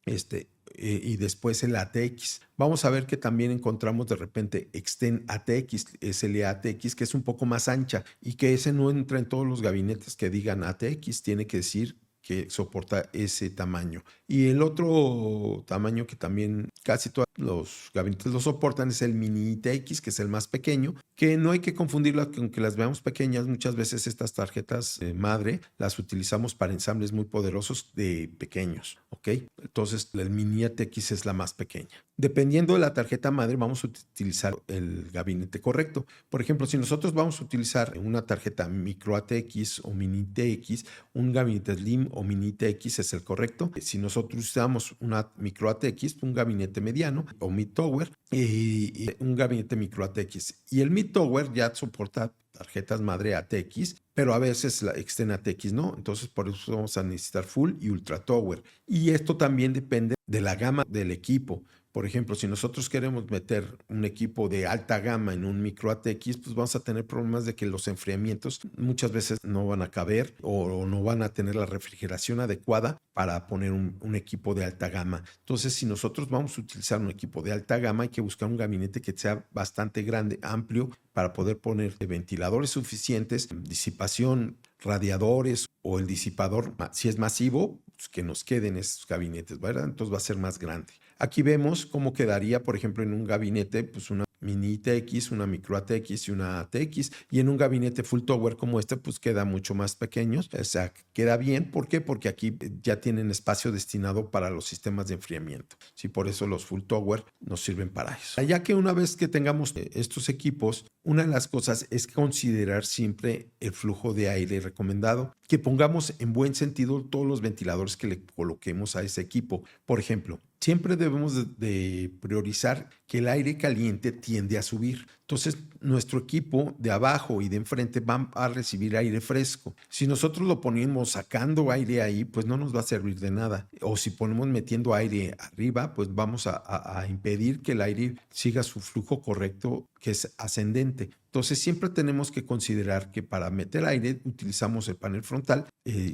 y después el ATX. Vamos a ver que también encontramos de repente Extend ATX, SLATX, que es un poco más ancha y que ese no entra en todos los gabinetes que digan ATX, tiene que decir que soporta ese tamaño. Y el otro tamaño que también casi todos los gabinetes lo soportan es el mini ITX, que es el más pequeño, que no hay que confundirlas con que las veamos pequeñas. Muchas veces estas tarjetas madre las utilizamos para ensambles muy poderosos de pequeños, ¿ok? Entonces el mini ATX es la más pequeña. Dependiendo de la tarjeta madre vamos a utilizar el gabinete correcto. Por ejemplo, si nosotros vamos a utilizar una tarjeta micro ATX o mini TX, un gabinete Slim o mini TX es el correcto. Si nosotros usamos una micro ATX, un gabinete mediano o mid tower y un gabinete micro ATX. Y el mid tower ya soporta tarjetas madre ATX, pero a veces la Extend ATX no. Entonces por eso vamos a necesitar Full y Ultra Tower. Y esto también depende de la gama del equipo. Por ejemplo, si nosotros queremos meter un equipo de alta gama en un micro ATX, pues vamos a tener problemas de que los enfriamientos muchas veces no van a caber o no van a tener la refrigeración adecuada para poner un equipo de alta gama. Entonces, si nosotros vamos a utilizar un equipo de alta gama, hay que buscar un gabinete que sea bastante grande, amplio, para poder poner ventiladores suficientes, disipación, radiadores o el disipador, si es masivo, pues que nos queden esos gabinetes, ¿verdad? Entonces va a ser más grande. Aquí vemos cómo quedaría, por ejemplo, en un gabinete, pues una mini TX, una micro ATX y una ATX, y en un gabinete full tower como este, pues queda mucho más pequeño, o sea, queda bien. ¿Por qué? Porque aquí ya tienen espacio destinado para los sistemas de enfriamiento. Sí, por eso los full tower nos sirven para eso. Ya que una vez que tengamos estos equipos, una de las cosas es considerar siempre el flujo de aire recomendado, que pongamos en buen sentido todos los ventiladores que le coloquemos a ese equipo. Por ejemplo, siempre debemos de priorizar que el aire caliente tiende a subir. Entonces, nuestro equipo de abajo y de enfrente va a recibir aire fresco. Si nosotros lo ponemos sacando aire ahí, pues no nos va a servir de nada. O si ponemos metiendo aire arriba, pues vamos a impedir que el aire siga su flujo correcto, que es ascendente. Entonces, siempre tenemos que considerar que para meter aire utilizamos el panel frontal,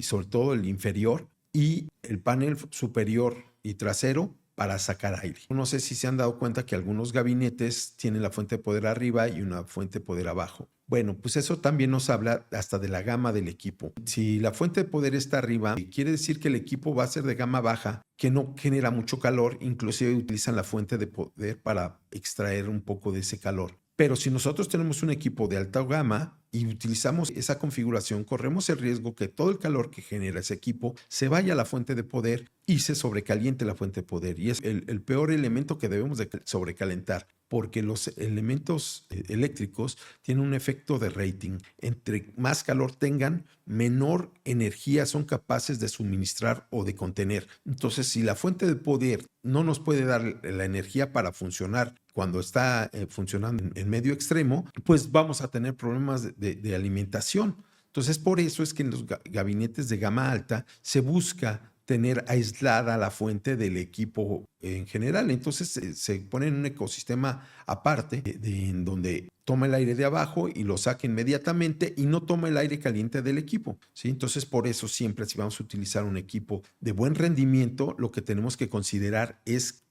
sobre todo el inferior, y el panel superior y trasero para sacar aire. No sé si se han dado cuenta que algunos gabinetes tienen la fuente de poder arriba y una fuente de poder abajo. Bueno, pues eso también nos habla hasta de la gama del equipo. Si la fuente de poder está arriba, quiere decir que el equipo va a ser de gama baja, que no genera mucho calor, inclusive utilizan la fuente de poder para extraer un poco de ese calor. Pero si nosotros tenemos un equipo de alta gama y utilizamos esa configuración, corremos el riesgo que todo el calor que genera ese equipo se vaya a la fuente de poder y se sobrecaliente la fuente de poder. Y es el peor elemento que debemos de sobrecalentar, porque los elementos eléctricos tienen un efecto de rating. Entre más calor tengan, menor energía son capaces de suministrar o de contener. Entonces, si la fuente de poder no nos puede dar la energía para funcionar cuando está funcionando en medio extremo, pues vamos a tener problemas de alimentación. Entonces, por eso es que en los gabinetes de gama alta se busca tener aislada la fuente del equipo en general. Entonces se pone en un ecosistema aparte en donde toma el aire de abajo y lo saca inmediatamente y no toma el aire caliente del equipo, ¿sí? Entonces, por eso siempre, si vamos a utilizar un equipo de buen rendimiento, lo que tenemos que considerar es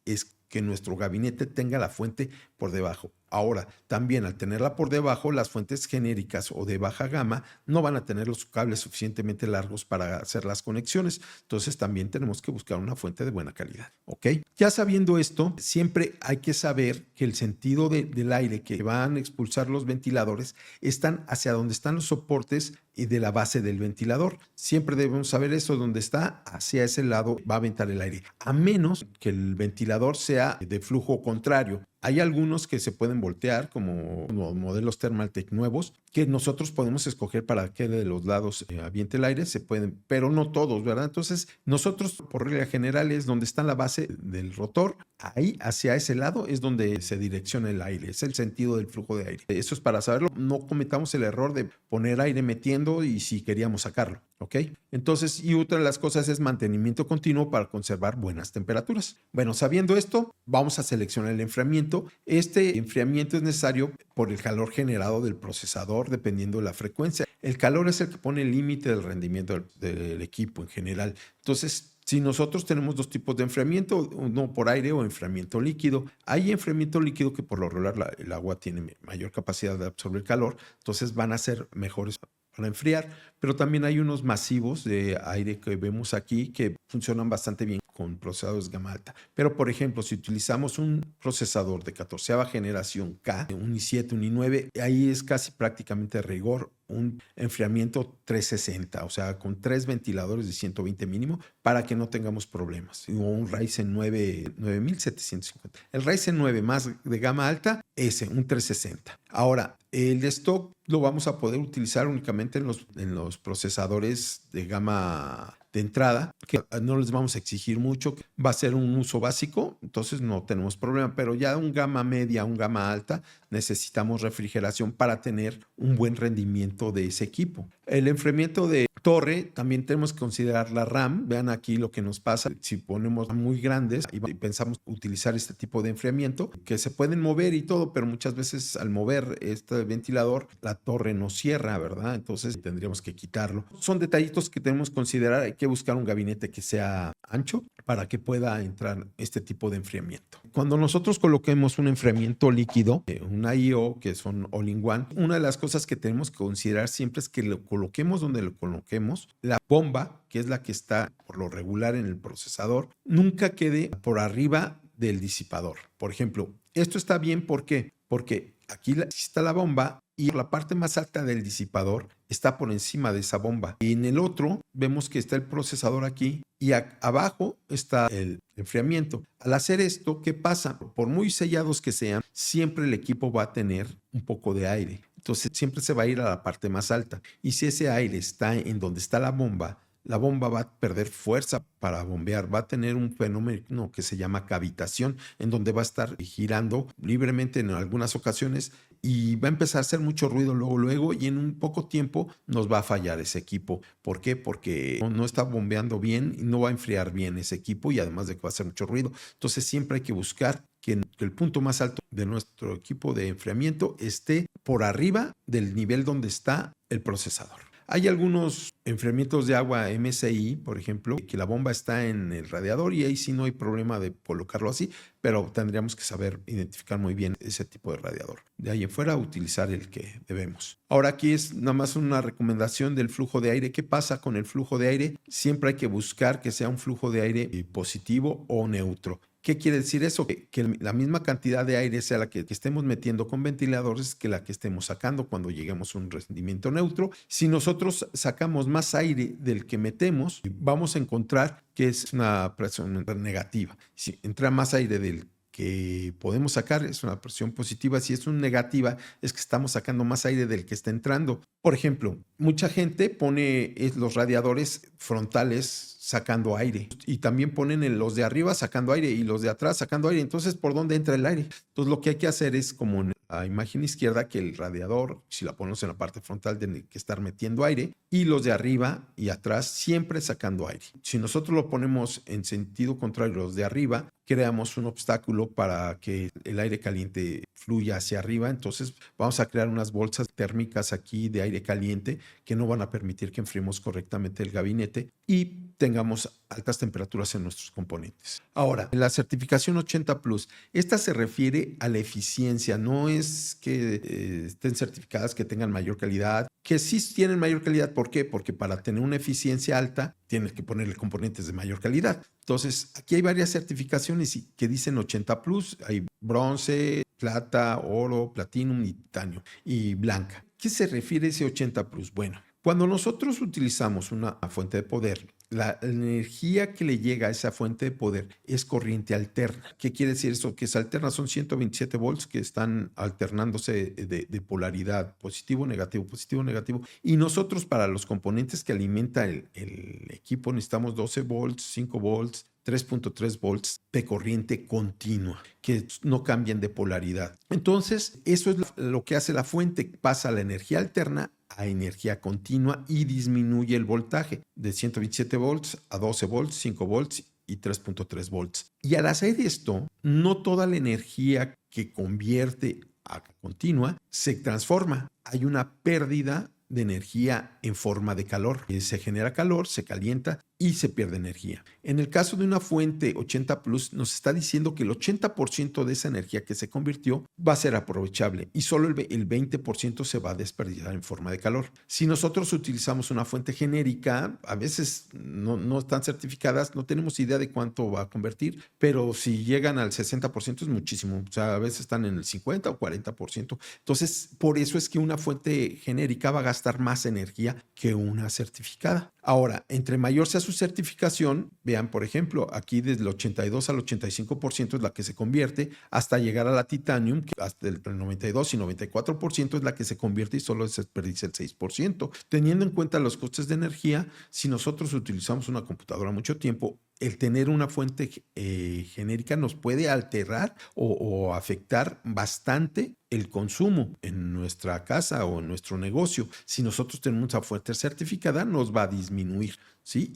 que nuestro gabinete tenga la fuente por debajo. Ahora, también al tenerla por debajo, las fuentes genéricas o de baja gama no van a tener los cables suficientemente largos para hacer las conexiones. Entonces, también tenemos que buscar una fuente de buena calidad, ¿ok? Ya sabiendo esto, siempre hay que saber que el sentido del aire que van a expulsar los ventiladores están hacia donde están los soportes y de la base del ventilador. Siempre debemos saber eso, donde está, hacia ese lado va a aventar el aire, a menos que el ventilador sea de flujo contrario. Hay algunos que se pueden voltear, como modelos Thermaltake nuevos, que nosotros podemos escoger para que de los lados aviente el aire, se pueden, pero no todos, ¿verdad? Entonces, nosotros, por regla general, es donde está la base del rotor, ahí hacia ese lado es donde se direcciona el aire, es el sentido del flujo de aire. Eso es para saberlo, no cometamos el error de poner aire metiendo y si queríamos sacarlo, ¿ok? Entonces, y otra de las cosas es mantenimiento continuo para conservar buenas temperaturas. Bueno, sabiendo esto, vamos a seleccionar el enfriamiento. Este enfriamiento es necesario por el calor generado del procesador, dependiendo de la frecuencia. El calor es el que pone el límite del rendimiento del equipo en general. Entonces, si nosotros tenemos dos tipos de enfriamiento, uno por aire o enfriamiento líquido, hay enfriamiento líquido que por lo regular el agua tiene mayor capacidad de absorber calor, entonces van a ser mejores para enfriar, pero también hay unos masivos de aire que vemos aquí que funcionan bastante bien con procesadores gama alta. Pero, por ejemplo, si utilizamos un procesador de 14ª generación K, un i7, un i9, ahí es casi prácticamente de rigor un enfriamiento 360, o sea, con 3 ventiladores de 120 mínimo para que no tengamos problemas. O un Ryzen 9 9750. El Ryzen 9 más de gama alta, ese, un 360. Ahora, el de stock lo vamos a poder utilizar únicamente en los procesadores de gama de entrada, que no les vamos a exigir mucho, va a ser un uso básico, entonces no tenemos problema, pero ya un gama media, un gama alta, necesitamos refrigeración para tener un buen rendimiento de ese equipo. El enfriamiento de torre también tenemos que considerar la RAM. Vean aquí lo que nos pasa si ponemos muy grandes y pensamos utilizar este tipo de enfriamiento, que se pueden mover y todo, pero muchas veces al mover este ventilador, la torre no cierra, ¿verdad? Entonces tendríamos que quitarlo. Son detallitos que tenemos que considerar. Hay que buscar un gabinete que sea ancho para que pueda entrar este tipo de enfriamiento. Cuando nosotros coloquemos un enfriamiento líquido, un IO, que son all-in-one, una de las cosas que tenemos que considerar siempre es que lo coloquemos donde lo coloquemos. La bomba, que es la que está por lo regular en el procesador, nunca quede por arriba del disipador. Por ejemplo, esto está bien, ¿por qué? Porque aquí está la bomba y la parte más alta del disipador está por encima de esa bomba. Y en el otro vemos que está el procesador aquí y abajo está el enfriamiento. Al hacer esto, ¿qué pasa? Por muy sellados que sean, siempre el equipo va a tener un poco de aire. Entonces siempre se va a ir a la parte más alta. Y si ese aire está en donde está la bomba va a perder fuerza para bombear, va a tener un fenómeno que se llama cavitación, en donde va a estar girando libremente en algunas ocasiones y va a empezar a hacer mucho ruido luego, y en un poco tiempo nos va a fallar ese equipo. ¿Por qué? Porque no está bombeando bien y no va a enfriar bien ese equipo, y además de que va a hacer mucho ruido. Entonces siempre hay que buscar que el punto más alto de nuestro equipo de enfriamiento esté por arriba del nivel donde está el procesador. Hay algunos enfriamientos de agua MSI, por ejemplo, que la bomba está en el radiador y ahí sí no hay problema de colocarlo así, pero tendríamos que saber identificar muy bien ese tipo de radiador. De ahí en fuera, utilizar el que debemos. Ahora aquí es nada más una recomendación del flujo de aire. ¿Qué pasa con el flujo de aire? Siempre hay que buscar que sea un flujo de aire positivo o neutro. ¿Qué quiere decir eso? Que la misma cantidad de aire sea la que estemos metiendo con ventiladores que la que estemos sacando cuando lleguemos a un rendimiento neutro. Si nosotros sacamos más aire del que metemos, vamos a encontrar que es una presión negativa. Si entra más aire del que podemos sacar, es una presión positiva. Si es una negativa, es que estamos sacando más aire del que está entrando. Por ejemplo, mucha gente pone los radiadores frontales sacando aire y también ponen los de arriba sacando aire y los de atrás sacando aire. Entonces, ¿por dónde entra el aire? Entonces, lo que hay que hacer es, como en la imagen izquierda, que el radiador, si la ponemos en la parte frontal, tiene que estar metiendo aire, y los de arriba y atrás siempre sacando aire. Si nosotros lo ponemos en sentido contrario, los de arriba, creamos un obstáculo para que el aire caliente fluya hacia arriba. Entonces vamos a crear unas bolsas térmicas aquí de aire caliente que no van a permitir que enfriemos correctamente el gabinete y tengamos altas temperaturas en nuestros componentes. Ahora, la certificación 80 Plus, esta se refiere a la eficiencia, no es que estén certificadas que tengan mayor calidad, que sí tienen mayor calidad. ¿Por qué? Porque para tener una eficiencia alta tienes que ponerle componentes de mayor calidad. Entonces, aquí hay varias certificaciones que dicen 80 Plus, hay bronce, plata, oro, platinum y titanio y blanca. ¿Qué se refiere a ese 80 Plus? Bueno, cuando nosotros utilizamos una fuente de poder, la energía que le llega a esa fuente de poder es corriente alterna. ¿Qué quiere decir eso? Que es alterna, son 127 volts que están alternándose de polaridad, positivo, negativo, positivo, negativo. Y nosotros, para los componentes que alimenta el equipo, necesitamos 12 volts, 5 volts, 3.3 volts de corriente continua, que no cambian de polaridad. Entonces, eso es lo que hace la fuente, pasa la energía alterna a energía continua y disminuye el voltaje de 127 volts a 12 volts, 5 volts y 3.3 volts. Y al hacer esto, no toda la energía que convierte a continua se transforma. Hay una pérdida de energía en forma de calor. Se genera calor, se calienta y se pierde energía. En el caso de una fuente 80 Plus, nos está diciendo que el 80% de esa energía que se convirtió va a ser aprovechable y solo el 20% se va a desperdiciar en forma de calor. Si nosotros utilizamos una fuente genérica, a veces no están certificadas, no tenemos idea de cuánto va a convertir, pero si llegan al 60% es muchísimo. O sea, a veces están en el 50 o 40%. Entonces, por eso es que una fuente genérica va a gastar más energía que una certificada. Ahora, entre mayor sea su certificación, vean, por ejemplo, aquí desde el 82 al 85% es la que se convierte, hasta llegar a la Titanium, que hasta el 92 y 94% es la que se convierte y solo se desperdicia el 6%. Teniendo en cuenta los costes de energía, si nosotros utilizamos una computadora mucho tiempo, el tener una fuente genérica nos puede alterar o afectar bastante el consumo en nuestra casa o en nuestro negocio. Si nosotros tenemos una fuente certificada, nos va a disminuir, ¿sí?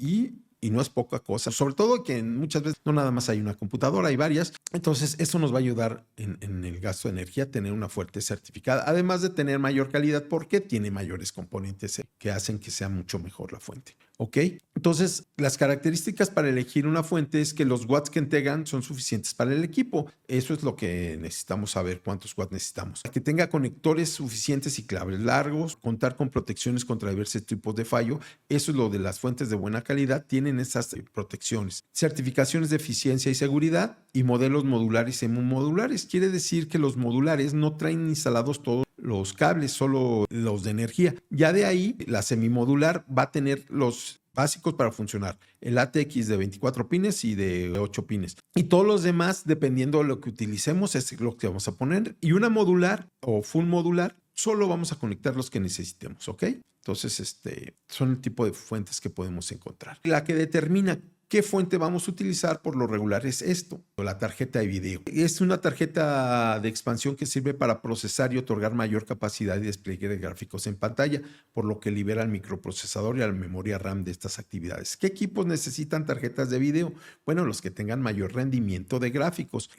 Y no es poca cosa, sobre todo que muchas veces no nada más hay una computadora, hay varias. Entonces, eso nos va a ayudar en el gasto de energía, tener una fuente certificada, además de tener mayor calidad porque tiene mayores componentes que hacen que sea mucho mejor la fuente. ¿Ok? Entonces, las características para elegir una fuente es que los watts que entregan son suficientes para el equipo. Eso es lo que necesitamos saber, cuántos watts necesitamos. Que tenga conectores suficientes y cables largos, contar con protecciones contra diversos tipos de fallo. Eso es lo de las fuentes de buena calidad, tienen esas protecciones. Certificaciones de eficiencia y seguridad y modelos modulares y semimodulares. Quiere decir que los modulares no traen instalados todos los cables, solo los de energía. Ya de ahí, la semimodular va a tener los básicos para funcionar. El ATX de 24 pines y de 8 pines. Y todos los demás, dependiendo de lo que utilicemos, es lo que vamos a poner. Y una modular o full modular, solo vamos a conectar los que necesitemos, ¿ok? Entonces, son el tipo de fuentes que podemos encontrar. La que determina ¿qué fuente vamos a utilizar? Por lo regular es esto, la tarjeta de video. Es una tarjeta de expansión que sirve para procesar y otorgar mayor capacidad de despliegue de gráficos en pantalla, por lo que libera al microprocesador y a la memoria RAM de estas actividades. ¿Qué equipos necesitan tarjetas de video? Bueno, los que tengan mayor rendimiento de gráficos.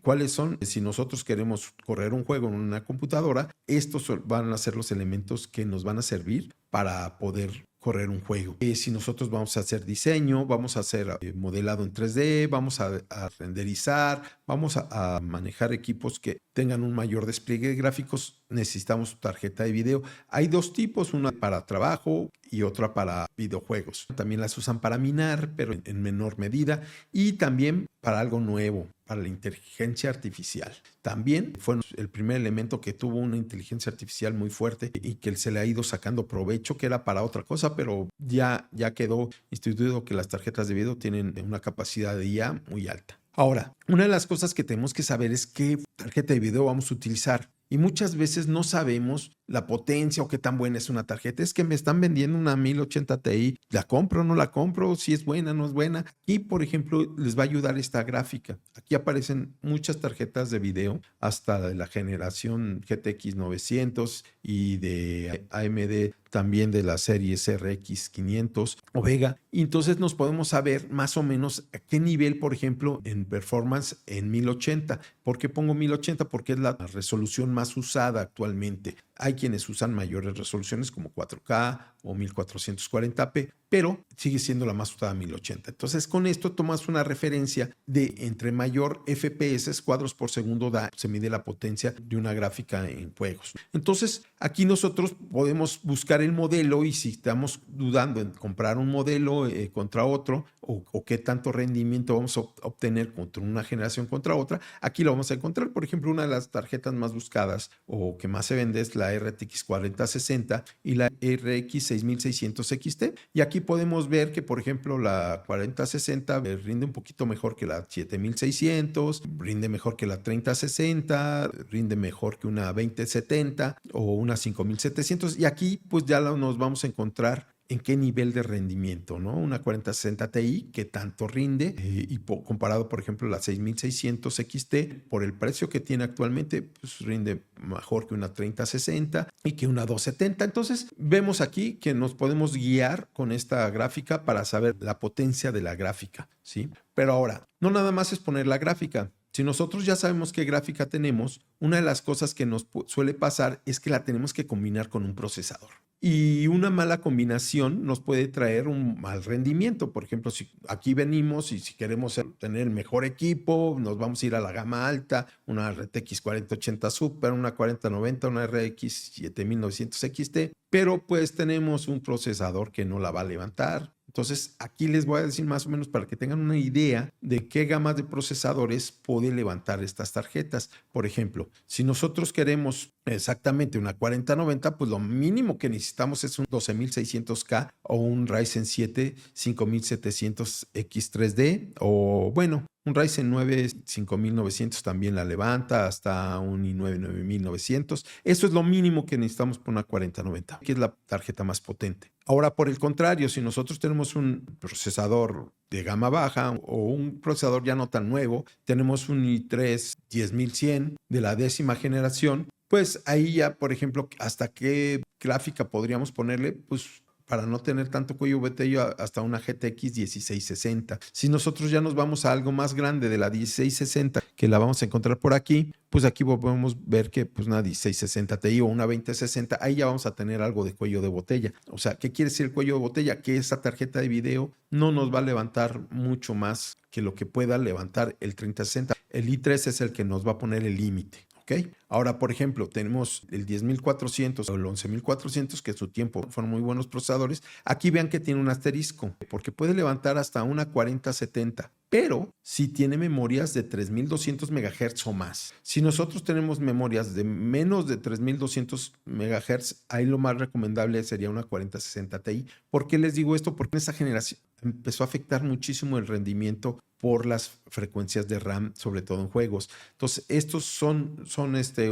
¿Cuáles son? Si nosotros queremos correr un juego en una computadora, estos van a ser los elementos que nos van a servir para poder correr un juego. Si nosotros vamos a hacer diseño, vamos a hacer modelado en 3D, vamos a renderizar, vamos a manejar equipos que tengan un mayor despliegue de gráficos, necesitamos tarjeta de video. Hay dos tipos, una para trabajo y otra para videojuegos. También las usan para minar, pero en menor medida, y también para algo nuevo, para la inteligencia artificial. También fue el primer elemento que tuvo una inteligencia artificial muy fuerte y que se le ha ido sacando provecho, que era para otra cosa, pero ya quedó instituido que las tarjetas de video tienen una capacidad de IA muy alta. Ahora, una de las cosas que tenemos que saber es qué tarjeta de video vamos a utilizar. Y muchas veces no sabemos la potencia o qué tan buena es una tarjeta. Es que me están vendiendo una 1080 Ti. ¿La compro o no la compro? Si es buena o no es buena. Y, por ejemplo, les va a ayudar esta gráfica. Aquí aparecen muchas tarjetas de video, hasta de la generación GTX 900 y de AMD, también de las series RX 500 o Vega. Y entonces nos podemos saber más o menos a qué nivel, por ejemplo, en performance en 1080. ¿Por qué pongo 1080? Porque es la resolución más usada actualmente. Hay quienes usan mayores resoluciones como 4K o 1440p, pero sigue siendo la más usada 1080. Entonces, con esto tomas una referencia de entre mayor FPS, cuadros por segundo, se mide la potencia de una gráfica en juegos. Entonces, aquí nosotros podemos buscar el modelo y si estamos dudando en comprar un modelo contra otro o qué tanto rendimiento vamos a obtener contra una generación contra otra, aquí lo vamos a encontrar. Por ejemplo, una de las tarjetas más buscadas o que más se vende es la RTX 4060 y la RX 6600 XT. Y aquí podemos ver que, por ejemplo, la 4060 rinde un poquito mejor que la 7600, rinde mejor que la 3060, rinde mejor que una 2070 o una 5700. Y aquí pues ya nos vamos a encontrar en qué nivel de rendimiento, ¿no? Una 4060 Ti que tanto rinde y comparado, por ejemplo, la 6600 XT, por el precio que tiene actualmente, pues rinde mejor que una 3060 y que una 270. Entonces, vemos aquí que nos podemos guiar con esta gráfica para saber la potencia de la gráfica, ¿sí? Pero ahora, no nada más es poner la gráfica. Si nosotros ya sabemos qué gráfica tenemos, una de las cosas que nos suele pasar es que la tenemos que combinar con un procesador. Y una mala combinación nos puede traer un mal rendimiento. Por ejemplo, si aquí venimos y si queremos tener el mejor equipo, nos vamos a ir a la gama alta, una RTX 4080 Super, una 4090, una RX 7900 XT, pero pues tenemos un procesador que no la va a levantar. Entonces, aquí les voy a decir más o menos para que tengan una idea de qué gamas de procesadores puede levantar estas tarjetas. Por ejemplo, si nosotros queremos exactamente una 4090, pues lo mínimo que necesitamos es un 12600K o un Ryzen 7 5700X3D o bueno, Un Ryzen 9 5900 también la levanta, hasta un i9 9900. Eso es lo mínimo que necesitamos por una 4090, que es la tarjeta más potente. Ahora, por el contrario, si nosotros tenemos un procesador de gama baja o un procesador ya no tan nuevo, tenemos un i3 10100 de la 10ª generación, pues ahí ya, por ejemplo, ¿hasta qué gráfica podríamos ponerle? Pues para no tener tanto cuello botella, hasta una GTX 1660. Si nosotros ya nos vamos a algo más grande de la 1660, que la vamos a encontrar por aquí, pues aquí podemos ver que pues una 1660 Ti o una 2060, ahí ya vamos a tener algo de cuello de botella. O sea, ¿qué quiere decir el cuello de botella? Que esa tarjeta de video no nos va a levantar mucho más que lo que pueda levantar el 3060. El i3 es el que nos va a poner el límite. ¿Okay? Ahora, por ejemplo, tenemos el 10400 o el 11400, que en su tiempo fueron muy buenos procesadores. Aquí vean que tiene un asterisco, porque puede levantar hasta una 4070, pero si tiene memorias de 3200 MHz o más. Si nosotros tenemos memorias de menos de 3200 MHz, ahí lo más recomendable sería una 4060 Ti. ¿Por qué les digo esto? Porque en esa generación empezó a afectar muchísimo el rendimiento por las frecuencias de RAM, sobre todo en juegos. Entonces, estos son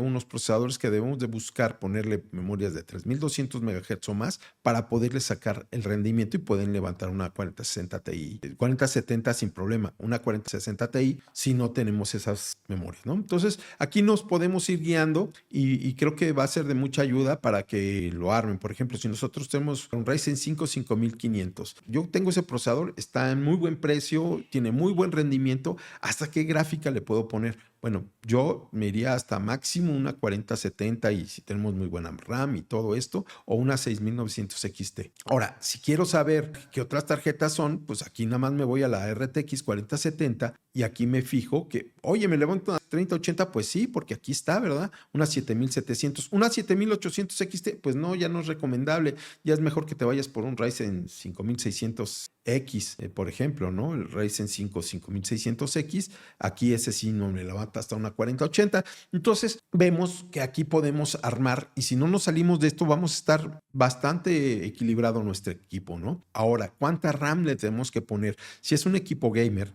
unos procesadores que debemos de buscar ponerle memorias de 3200 MHz o más para poderle sacar el rendimiento y pueden levantar una 4060 Ti, 4070 sin problema, una 4060 Ti si no tenemos esas memorias, ¿no? Entonces, aquí nos podemos ir guiando y creo que va a ser de mucha ayuda para que lo armen. Por ejemplo, si nosotros tenemos un Ryzen 5 5500, yo tengo ese procesador, está en muy buen precio, tiene muy buen rendimiento. ¿Hasta qué gráfica le puedo poner? Bueno, yo me iría hasta máximo una 4070 y si tenemos muy buena RAM y todo esto, o una 6900 XT. Ahora, si quiero saber qué otras tarjetas son, pues aquí nada más me voy a la RTX 4070 y aquí me fijo que, oye, me levanto una 3080, pues sí, porque aquí está, ¿verdad? Una 7700, una 7800 XT, pues no, ya no es recomendable. Ya es mejor que te vayas por un Ryzen 5600X, por ejemplo, ¿no? El Ryzen 5 5600X, aquí ese sí no me levanta hasta una 4080. Entonces vemos que aquí podemos armar y si no nos salimos de esto vamos a estar bastante equilibrado nuestro equipo, ¿no? Ahora, ¿cuánta RAM le tenemos que poner? Si es un equipo gamer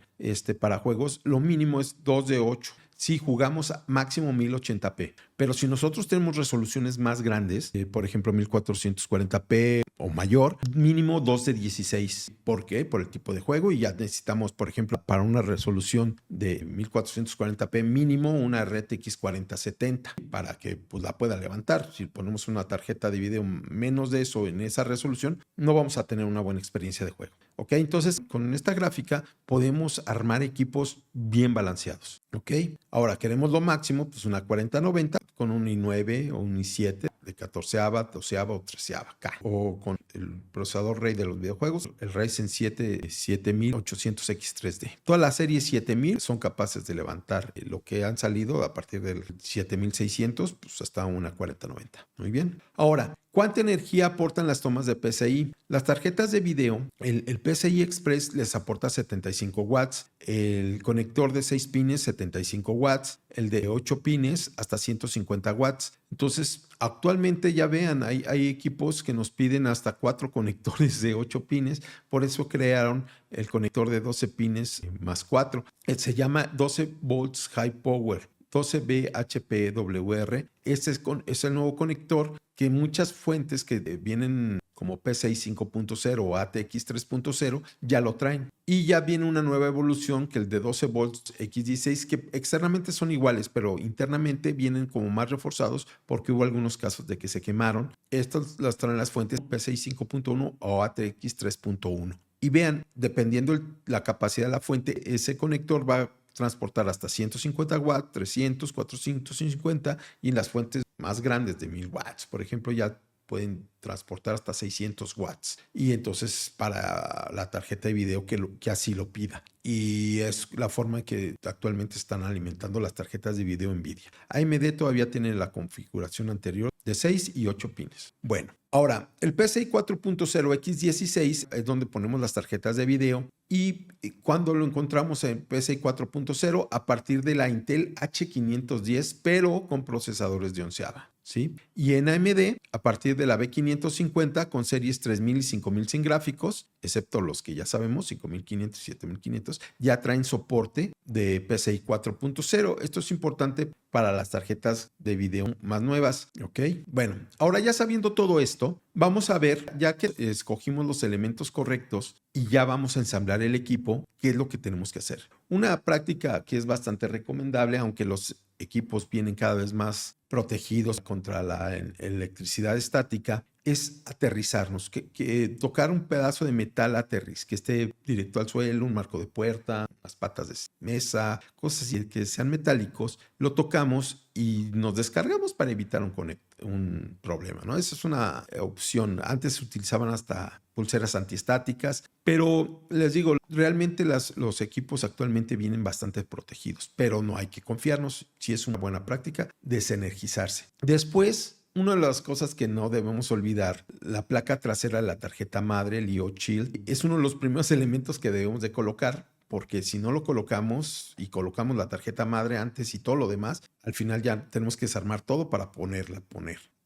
para juegos, lo mínimo es 2 de 8. Si jugamos a máximo 1080p, pero si nosotros tenemos resoluciones más grandes, por ejemplo 1440p o mayor, mínimo 2 de 16. ¿Por qué? Por el tipo de juego y ya necesitamos, por ejemplo, para una resolución de 1440p mínimo una RTX 4070 para que pues, la pueda levantar. Si ponemos una tarjeta de video menos de eso en esa resolución, no vamos a tener una buena experiencia de juego. ¿Ok? Entonces, con esta gráfica podemos armar equipos bien balanceados. ¿Ok? Ahora, queremos lo máximo, pues una 4090 con un i9 o un i7 de 14ª, 12ª o 13ª o con el procesador rey de los videojuegos, el Ryzen 7 7800X3D. Todas las series 7000 son capaces de levantar lo que han salido a partir del 7600 pues hasta una 4090. Muy bien. Ahora, ¿cuánta energía aportan las tomas de PCI? Las tarjetas de video, el PCI Express les aporta 75 watts, el conector de 6 pines 75 watts, el de 8 pines hasta 150 watts. Entonces, actualmente ya vean, hay equipos que nos piden hasta 4 conectores de 8 pines, por eso crearon el conector de 12 pines más 4. Se llama 12 volts High Power. 12BHPWR. Este es el nuevo conector que muchas fuentes que vienen como PCI 5.0 o ATX 3.0 ya lo traen. Y ya viene una nueva evolución que el de 12 volts X16 que externamente son iguales, pero internamente vienen como más reforzados porque hubo algunos casos de que se quemaron. Estas las traen las fuentes PCI 5.1 o ATX 3.1. Y vean, dependiendo la capacidad de la fuente, ese conector va a transportar hasta 150 watts, 300, 450 y en las fuentes más grandes de 1000 watts, por ejemplo, ya pueden transportar hasta 600 watts. Y entonces para la tarjeta de video que así lo pida. Y es la forma en que actualmente están alimentando las tarjetas de video NVIDIA. AMD todavía tiene la configuración anterior de 6 y 8 pines. Bueno, ahora el PCI 4.0 X16 es donde ponemos las tarjetas de video y cuando lo encontramos en PCI 4.0 a partir de la Intel H510 pero con procesadores de onceava. ¿sí? Y en AMD, a partir de la B550 con series 3000 y 5000 sin gráficos, excepto los que ya sabemos, 5500 y 7500, ya traen soporte de PCI 4.0. Esto es importante para las tarjetas de video más nuevas, ¿ok? Bueno, ahora ya sabiendo todo esto, vamos a ver, ya que escogimos los elementos correctos y ya vamos a ensamblar el equipo, qué es lo que tenemos que hacer. Una práctica que es bastante recomendable, aunque los equipos vienen cada vez más protegidos contra la electricidad estática, es aterrizarnos, que tocar un pedazo de metal aterriz, que esté directo al suelo, un marco de puerta, las patas de mesa, cosas así que sean metálicos, lo tocamos y nos descargamos para evitar un problema, ¿no? Esa es una opción. Antes se utilizaban hasta pulseras antiestáticas, pero les digo, realmente los equipos actualmente vienen bastante protegidos, pero no hay que confiarnos. Si es una buena práctica, desenergizarse. Después, una de las cosas que no debemos olvidar, la placa trasera de la tarjeta madre, el IO Shield, es uno de los primeros elementos que debemos de colocar, porque si no lo colocamos y colocamos la tarjeta madre antes y todo lo demás, al final ya tenemos que desarmar todo para poner.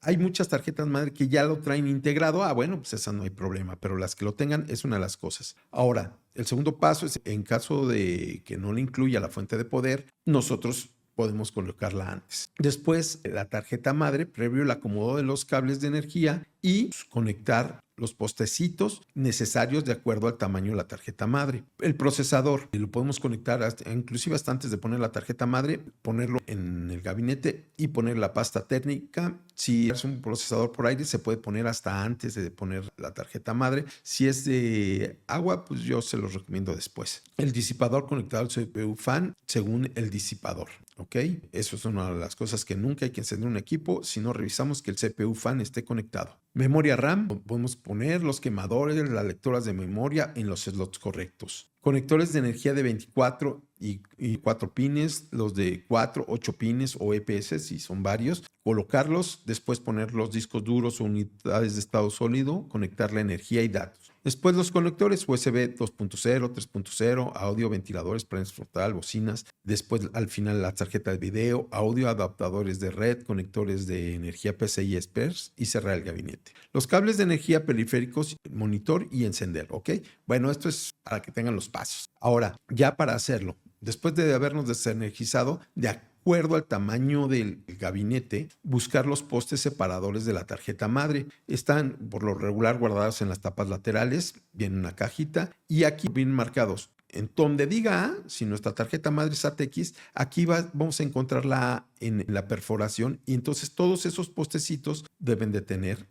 Hay muchas tarjetas madre que ya lo traen integrado. Bueno, pues esa no hay problema, pero las que lo tengan es una de las cosas. Ahora, el segundo paso es, en caso de que no le incluya la fuente de poder, nosotros podemos colocarla antes. Después, la tarjeta madre, previo el acomodo de los cables de energía y conectar los postecitos necesarios de acuerdo al tamaño de la tarjeta madre. El procesador lo podemos conectar inclusive hasta antes de poner la tarjeta madre, ponerlo en el gabinete y poner la pasta térmica. Si es un procesador por aire, se puede poner hasta antes de poner la tarjeta madre. Si es de agua, pues yo se los recomiendo después. El disipador conectado al CPU fan según el disipador. ¿Ok? Eso es una de las cosas que nunca hay que encender un equipo si no revisamos que el CPU fan esté conectado. Memoria RAM, podemos poner los quemadores, las lectoras de memoria en los slots correctos. Conectores de energía de 24 y 4 pines, los de 4, 8 pines o EPS, si son varios, colocarlos, después poner los discos duros o unidades de estado sólido, conectar la energía y datos. Después los conectores USB 2.0, 3.0, audio, ventiladores, prensa frontal, bocinas. Después al final la tarjeta de video, audio, adaptadores de red, conectores de energía PCI Express y cerrar el gabinete. Los cables de energía periféricos, monitor y encender, ¿ok? Bueno, esto es para que tengan los pasos. Ahora, ya para hacerlo, después de habernos desenergizado, de acuerdo al tamaño del gabinete, buscar los postes separadores de la tarjeta madre. Están por lo regular guardados en las tapas laterales, viene una cajita y aquí vienen marcados. En donde diga A, si nuestra tarjeta madre es ATX, aquí vamos a encontrar la A en la perforación y entonces todos esos postecitos deben de tener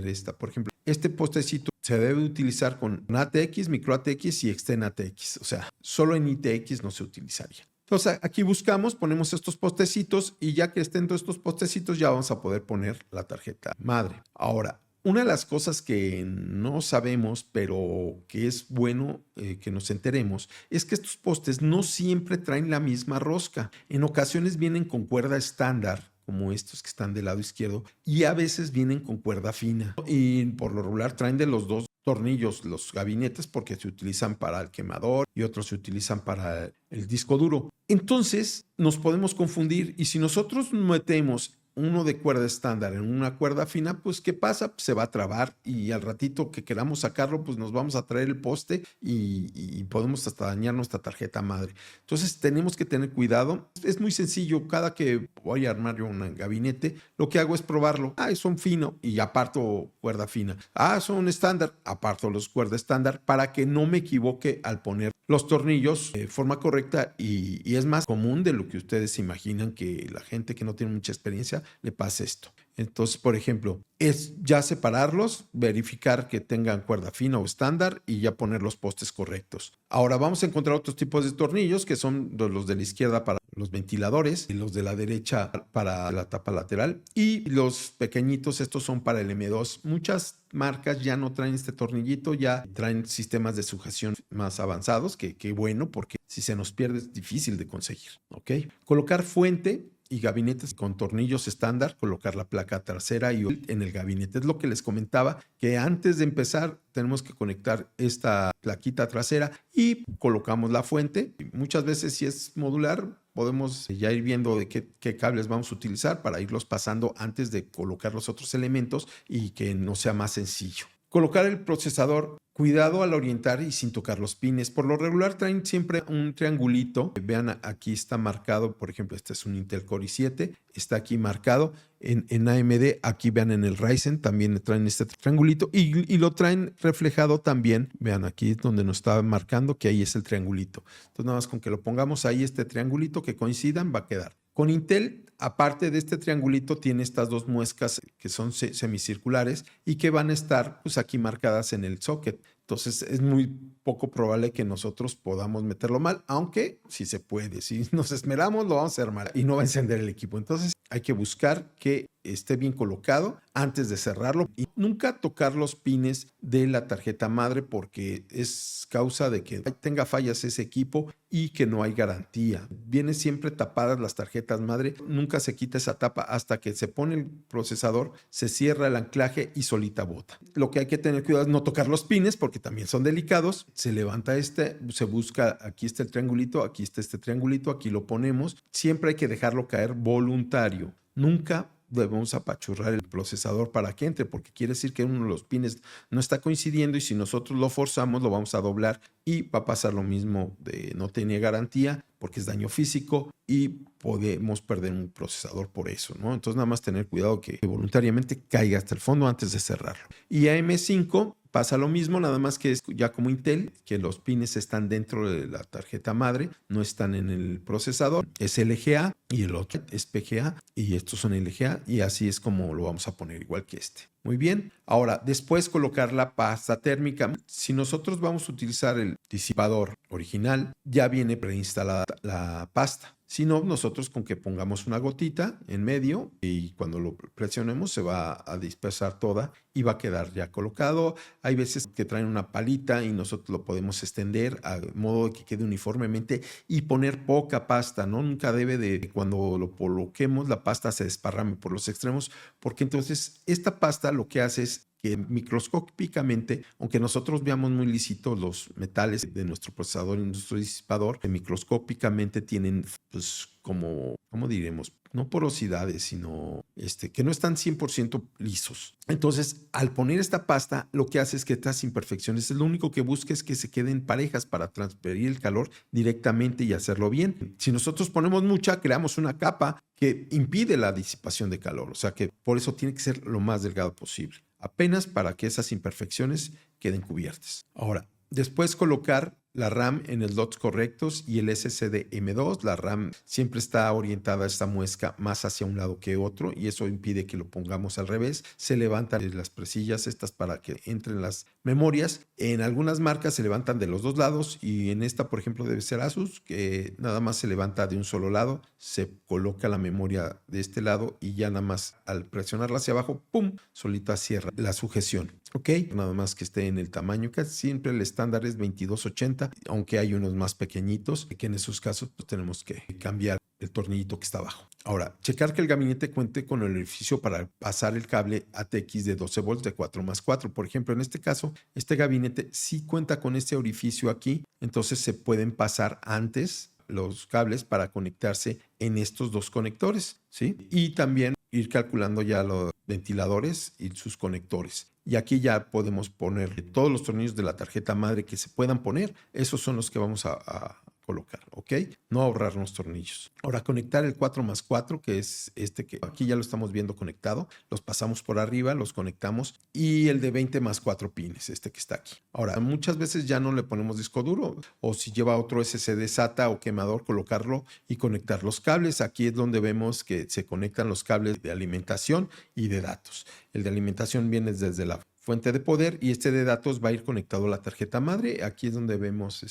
esta. Por ejemplo, este postecito se debe utilizar con ATX, micro ATX y extern ATX. O sea, solo en ITX no se utilizaría. Entonces aquí buscamos, ponemos estos postecitos y ya que estén todos estos postecitos ya vamos a poder poner la tarjeta madre. Ahora, una de las cosas que no sabemos, pero que es bueno que nos enteremos, es que estos postes no siempre traen la misma rosca. En ocasiones vienen con cuerda estándar, como estos que están del lado izquierdo, y a veces vienen con cuerda fina. Y por lo regular traen de los dos tornillos los gabinetes porque se utilizan para el quemador y otros se utilizan para el disco duro. Entonces nos podemos confundir y si nosotros metemos uno de cuerda estándar en una cuerda fina, pues ¿qué pasa? Pues se va a trabar y al ratito que queramos sacarlo, pues nos vamos a traer el poste y podemos hasta dañar nuestra tarjeta madre. Entonces tenemos que tener cuidado. Es muy sencillo. Cada que voy a armar yo un gabinete, lo que hago es probarlo. Son fino y aparto cuerda fina. Son estándar, aparto los cuerda estándar para que no me equivoque al poner los tornillos de forma correcta y es más común de lo que ustedes imaginan que la gente que no tiene mucha experiencia le pase esto. Entonces, por ejemplo, es ya separarlos, verificar que tengan cuerda fina o estándar y ya poner los postes correctos. Ahora vamos a encontrar otros tipos de tornillos que son los de la izquierda para los ventiladores y los de la derecha para la tapa lateral y los pequeñitos, estos son para el M2. Muchas marcas ya no traen este tornillito, ya traen sistemas de sujeción más avanzados, que bueno, porque si se nos pierde es difícil de conseguir, ¿ok? Colocar fuente y gabinetes con tornillos estándar, colocar la placa trasera y en el gabinete. Es lo que les comentaba, que antes de empezar tenemos que conectar esta plaquita trasera y colocamos la fuente. Muchas veces, si es modular, podemos ya ir viendo de qué cables vamos a utilizar para irlos pasando antes de colocar los otros elementos y que no sea más sencillo. Colocar el procesador, cuidado al orientar y sin tocar los pines. Por lo regular traen siempre un triangulito. Vean, aquí está marcado, por ejemplo, este es un Intel Core i7, está aquí marcado. En AMD, aquí vean en el Ryzen, también traen este triangulito y lo traen reflejado también. Vean aquí donde nos está marcando que ahí es el triangulito. Entonces nada más con que lo pongamos ahí, este triangulito, que coincidan, va a quedar. Con Intel, aparte de este triangulito, tiene estas dos muescas que son semicirculares y que van a estar pues aquí marcadas en el socket. Entonces es muy poco probable que nosotros podamos meterlo mal, aunque sí se puede. Si nos esmeramos, lo vamos a hacer mal y no va a encender el equipo. Entonces hay que buscar que esté bien colocado antes de cerrarlo y nunca tocar los pines de la tarjeta madre, porque es causa de que tenga fallas ese equipo y que no hay garantía. Vienen siempre tapadas las tarjetas madre, nunca se quita esa tapa hasta que se pone el procesador, se cierra el anclaje y solita bota. Lo que hay que tener cuidado es no tocar los pines, porque también son delicados. Se levanta se busca, aquí está el triangulito, aquí está este triangulito, aquí lo ponemos. Siempre hay que dejarlo caer voluntario. Nunca debemos apachurrar el procesador para que entre, porque quiere decir que uno de los pines no está coincidiendo y si nosotros lo forzamos lo vamos a doblar y va a pasar lo mismo de no tener garantía, porque es daño físico y podemos perder un procesador por eso, ¿no? Entonces nada más tener cuidado que voluntariamente caiga hasta el fondo antes de cerrarlo. Y AM5 pasa lo mismo, nada más que es ya como Intel, que los pines están dentro de la tarjeta madre, no están en el procesador. Es LGA y el otro es PGA y estos son LGA y así es como lo vamos a poner, igual que este. Muy bien. Ahora, después colocar la pasta térmica. Si nosotros vamos a utilizar el disipador original, ya viene preinstalada la pasta. Si no, nosotros con que pongamos una gotita en medio y cuando lo presionemos se va a dispersar toda y va a quedar ya colocado. Hay veces que traen una palita y nosotros lo podemos extender a modo de que quede uniformemente y poner poca pasta, ¿no? Nunca debe de, cuando lo coloquemos, la pasta se desparrame por los extremos, porque entonces esta pasta lo que hace es que microscópicamente, aunque nosotros veamos muy lícitos los metales de nuestro procesador y nuestro disipador, microscópicamente tienen pues como, ¿cómo diremos? No porosidades, sino que no están 100% lisos. Entonces, al poner esta pasta, lo que hace es que estas imperfecciones, lo único que busca es que se queden parejas para transferir el calor directamente y hacerlo bien. Si nosotros ponemos mucha, creamos una capa que impide la disipación de calor. O sea que por eso tiene que ser lo más delgado posible, apenas para que esas imperfecciones queden cubiertas. Ahora, después colocar la RAM en los slots correctos y el SSD M2. La RAM siempre está orientada a esta muesca más hacia un lado que otro y eso impide que lo pongamos al revés. Se levantan las presillas estas para que entren las memorias. En algunas marcas se levantan de los dos lados y en esta, por ejemplo, debe ser Asus, que nada más se levanta de un solo lado. Se coloca la memoria de este lado y ya nada más al presionarla hacia abajo, ¡pum!, solita cierra la sujeción. Ok, nada más que esté en el tamaño, casi siempre el estándar es 2280, aunque hay unos más pequeñitos, que en esos casos pues, tenemos que cambiar el tornillito que está abajo. Ahora, checar que el gabinete cuente con el orificio para pasar el cable ATX de 12 volts de 4+4. Por ejemplo, en este caso, este gabinete sí cuenta con este orificio aquí, entonces se pueden pasar antes los cables para conectarse en estos dos conectores, ¿sí? Y también ir calculando ya los ventiladores y sus conectores. Y aquí ya podemos poner todos los tornillos de la tarjeta madre que se puedan poner. Esos son los que vamos a colocar, ¿ok? No ahorrarnos tornillos. Ahora, conectar el 4+4, que es este que aquí ya lo estamos viendo conectado. Los pasamos por arriba, los conectamos. Y el de 20+4 pines, este que está aquí. Ahora, muchas veces ya no le ponemos disco duro o si lleva otro SSD SATA o quemador, colocarlo y conectar los cables. Aquí es donde vemos que se conectan los cables de alimentación y de datos. El de alimentación viene desde la fuente de poder, y este de datos va a ir conectado a la tarjeta madre. Aquí es donde vemos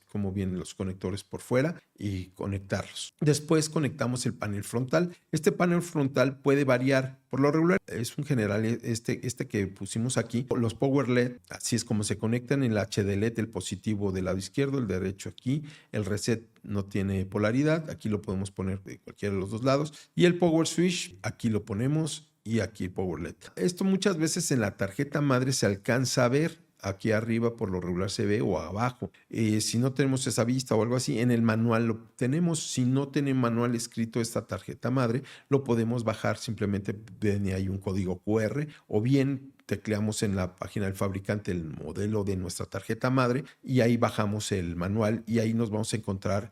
cómo vienen los conectores por fuera y conectarlos. Después conectamos el panel frontal. Este panel frontal puede variar. Por lo regular es un general este que pusimos aquí. Los power LED, así es como se conectan. El HD LED, el positivo del lado izquierdo, el derecho aquí. El reset no tiene polaridad. Aquí lo podemos poner de cualquiera de los dos lados. Y el power switch, aquí lo ponemos, y aquí el power LED. Esto muchas veces en la tarjeta madre se alcanza a ver. Aquí arriba por lo regular se ve, o abajo. Si no tenemos esa vista o algo así, en el manual lo tenemos. Si no tiene manual escrito esta tarjeta madre, lo podemos bajar. Simplemente viene ahí un código QR, o bien tecleamos en la página del fabricante el modelo de nuestra tarjeta madre y ahí bajamos el manual, y ahí nos vamos a encontrar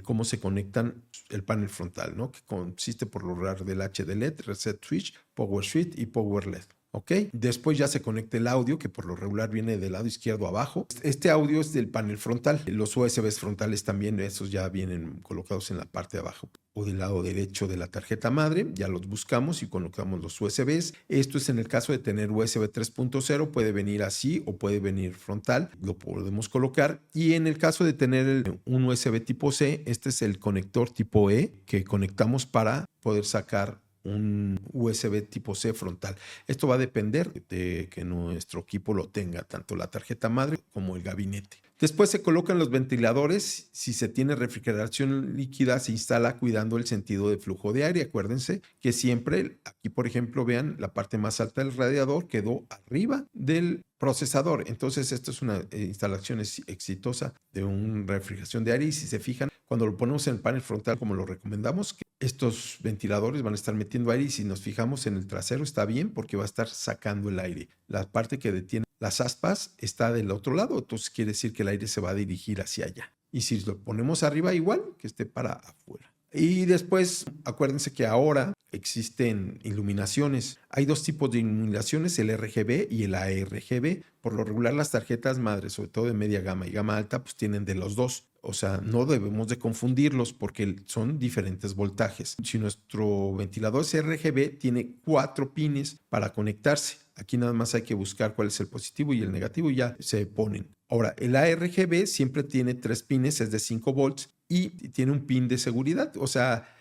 cómo se conectan el panel frontal, ¿no? Que consiste por lo regular del HD LED, reset switch, power switch y power LED. ¿Ok? Después ya se conecta el audio, que por lo regular viene del lado izquierdo abajo. Este audio es del panel frontal. Los USBs frontales también, esos ya vienen colocados en la parte de abajo o del lado derecho de la tarjeta madre. Ya los buscamos y colocamos los USBs. Esto es en el caso de tener USB 3.0, puede venir así o puede venir frontal. Lo podemos colocar. Y en el caso de tener un USB tipo C, este es el conector tipo E que conectamos para poder sacar un USB tipo C frontal. Esto va a depender de que nuestro equipo lo tenga, tanto la tarjeta madre como el gabinete. Después se colocan los ventiladores. Si se tiene refrigeración líquida, se instala cuidando el sentido de flujo de aire. Acuérdense que siempre, aquí por ejemplo, vean la parte más alta del radiador quedó arriba del procesador. Entonces, esto es una instalación exitosa de una refrigeración de aire. Y si se fijan, cuando lo ponemos en el panel frontal, como lo recomendamos, estos ventiladores van a estar metiendo aire, y si nos fijamos en el trasero está bien porque va a estar sacando el aire. La parte que detiene las aspas está del otro lado, entonces quiere decir que el aire se va a dirigir hacia allá. Y si lo ponemos arriba, igual, que esté para afuera. Y después, acuérdense que ahora existen iluminaciones. Hay dos tipos de iluminaciones, el RGB y el ARGB. Por lo regular, las tarjetas madres, sobre todo de media gama y gama alta, pues tienen de los dos. O sea, no debemos de confundirlos porque son diferentes voltajes. Si nuestro ventilador es RGB, tiene 4 pines para conectarse. Aquí nada más hay que buscar cuál es el positivo y el negativo y ya se ponen. Ahora, el ARGB siempre tiene 3 pines, es de 5 volts y tiene un pin de seguridad. O sea,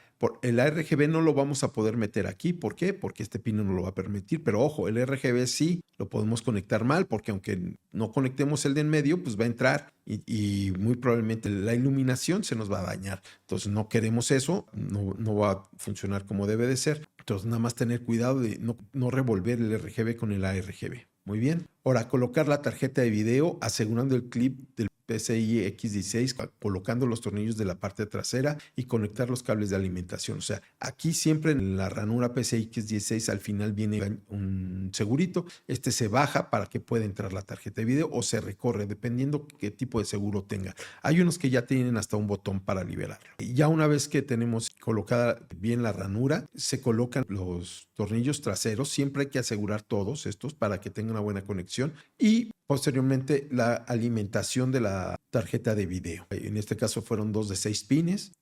el ARGB no lo vamos a poder meter aquí. ¿Por qué? Porque este pin no lo va a permitir. Pero ojo, el RGB sí lo podemos conectar mal, porque aunque no conectemos el de en medio, pues va a entrar y muy probablemente la iluminación se nos va a dañar. Entonces no queremos eso, no va a funcionar como debe de ser. Entonces nada más tener cuidado de no revolver el RGB con el ARGB. Muy bien. Ahora, colocar la tarjeta de video asegurando el clip del PCI X16, colocando los tornillos de la parte trasera y conectar los cables de alimentación. O sea, aquí siempre en la ranura PCI X16 al final viene un segurito. Este se baja para que pueda entrar la tarjeta de video o se recorre, dependiendo qué tipo de seguro tenga. Hay unos que ya tienen hasta un botón para liberarlo. Y ya una vez que tenemos colocada bien la ranura, se colocan los tornillos traseros. Siempre hay que asegurar todos estos para que tengan una buena conexión, y posteriormente la alimentación de la tarjeta de video. En este caso fueron 2 de 6 pines,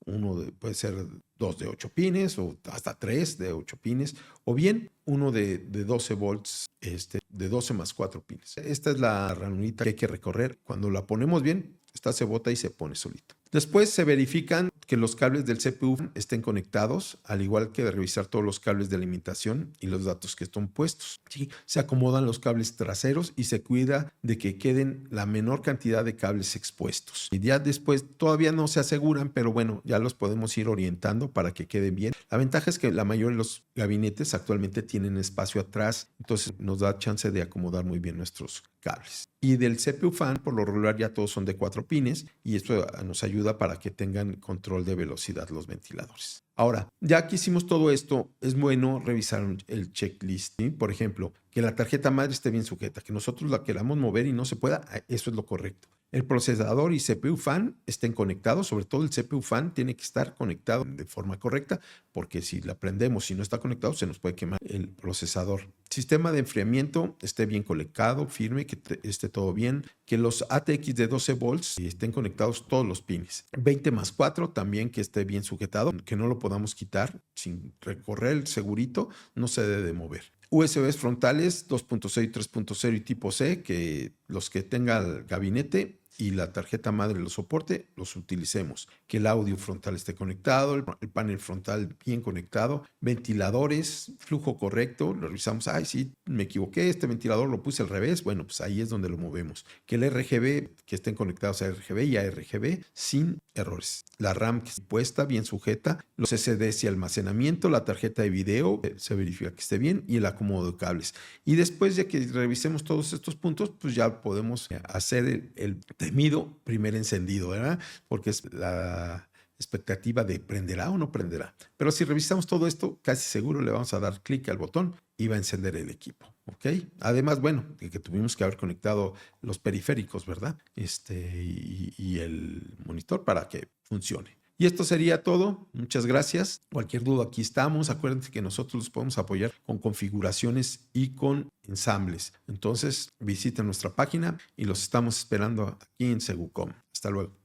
puede ser 2 de 8 pines o hasta 3 de 8 pines, o bien uno de 12 volts, de 12 más 4 pines. Esta es la ranurita que hay que recorrer. Cuando la ponemos bien, esta se bota y se pone solito. Después se verifican que los cables del CPU estén conectados, al igual que de revisar todos los cables de alimentación y los datos que están puestos. ¿Sí? Se acomodan los cables traseros y se cuida de que queden la menor cantidad de cables expuestos. Y ya después todavía no se aseguran, pero bueno, ya los podemos ir orientando para que queden bien. La ventaja es que la mayoría de los gabinetes actualmente tienen espacio atrás, entonces nos da chance de acomodar muy bien nuestros cables. Y del CPU fan, por lo regular ya todos son de 4 pines, y esto nos ayuda para que tengan control de velocidad los ventiladores. Ahora, ya que hicimos todo esto, es bueno revisar el checklist, ¿sí? Por ejemplo, que la tarjeta madre esté bien sujeta, que nosotros la queramos mover y no se pueda, eso es lo correcto. El procesador y CPU fan estén conectados, sobre todo el CPU fan tiene que estar conectado de forma correcta, porque si la prendemos y no está conectado, se nos puede quemar el procesador. Sistema de enfriamiento esté bien conectado, firme, que esté todo bien, que los ATX de 12 volts estén conectados todos los pines. 20 más 4 también que esté bien sujetado, que no lo podamos quitar sin recorrer el segurito, no se debe de mover. USBs frontales 2.0 y 3.0 y tipo C, que los que tenga el gabinete y la tarjeta madre lo soporte, los utilicemos. Que el audio frontal esté conectado, el panel frontal bien conectado, ventiladores, flujo correcto, lo revisamos. Ay, sí, me equivoqué, este ventilador lo puse al revés. Bueno, pues ahí es donde lo movemos. Que el RGB, que estén conectados a RGB y a RGB sin errores. La RAM que esté puesta, bien sujeta, los SSDs y almacenamiento, la tarjeta de video, se verifica que esté bien y el acomodo de cables. Y después de que revisemos todos estos puntos, pues ya podemos hacer el temido primer encendido, ¿verdad? Porque es la expectativa de prenderá o no prenderá. Pero si revisamos todo esto, casi seguro le vamos a dar clic al botón y va a encender el equipo. ¿Ok? Además, bueno, que tuvimos que haber conectado los periféricos, ¿verdad? Y el monitor para que funcione. Y esto sería todo. Muchas gracias. Cualquier duda, aquí estamos. Acuérdense que nosotros los podemos apoyar con configuraciones y con ensambles. Entonces, visiten nuestra página y los estamos esperando aquí en Segucom. Hasta luego.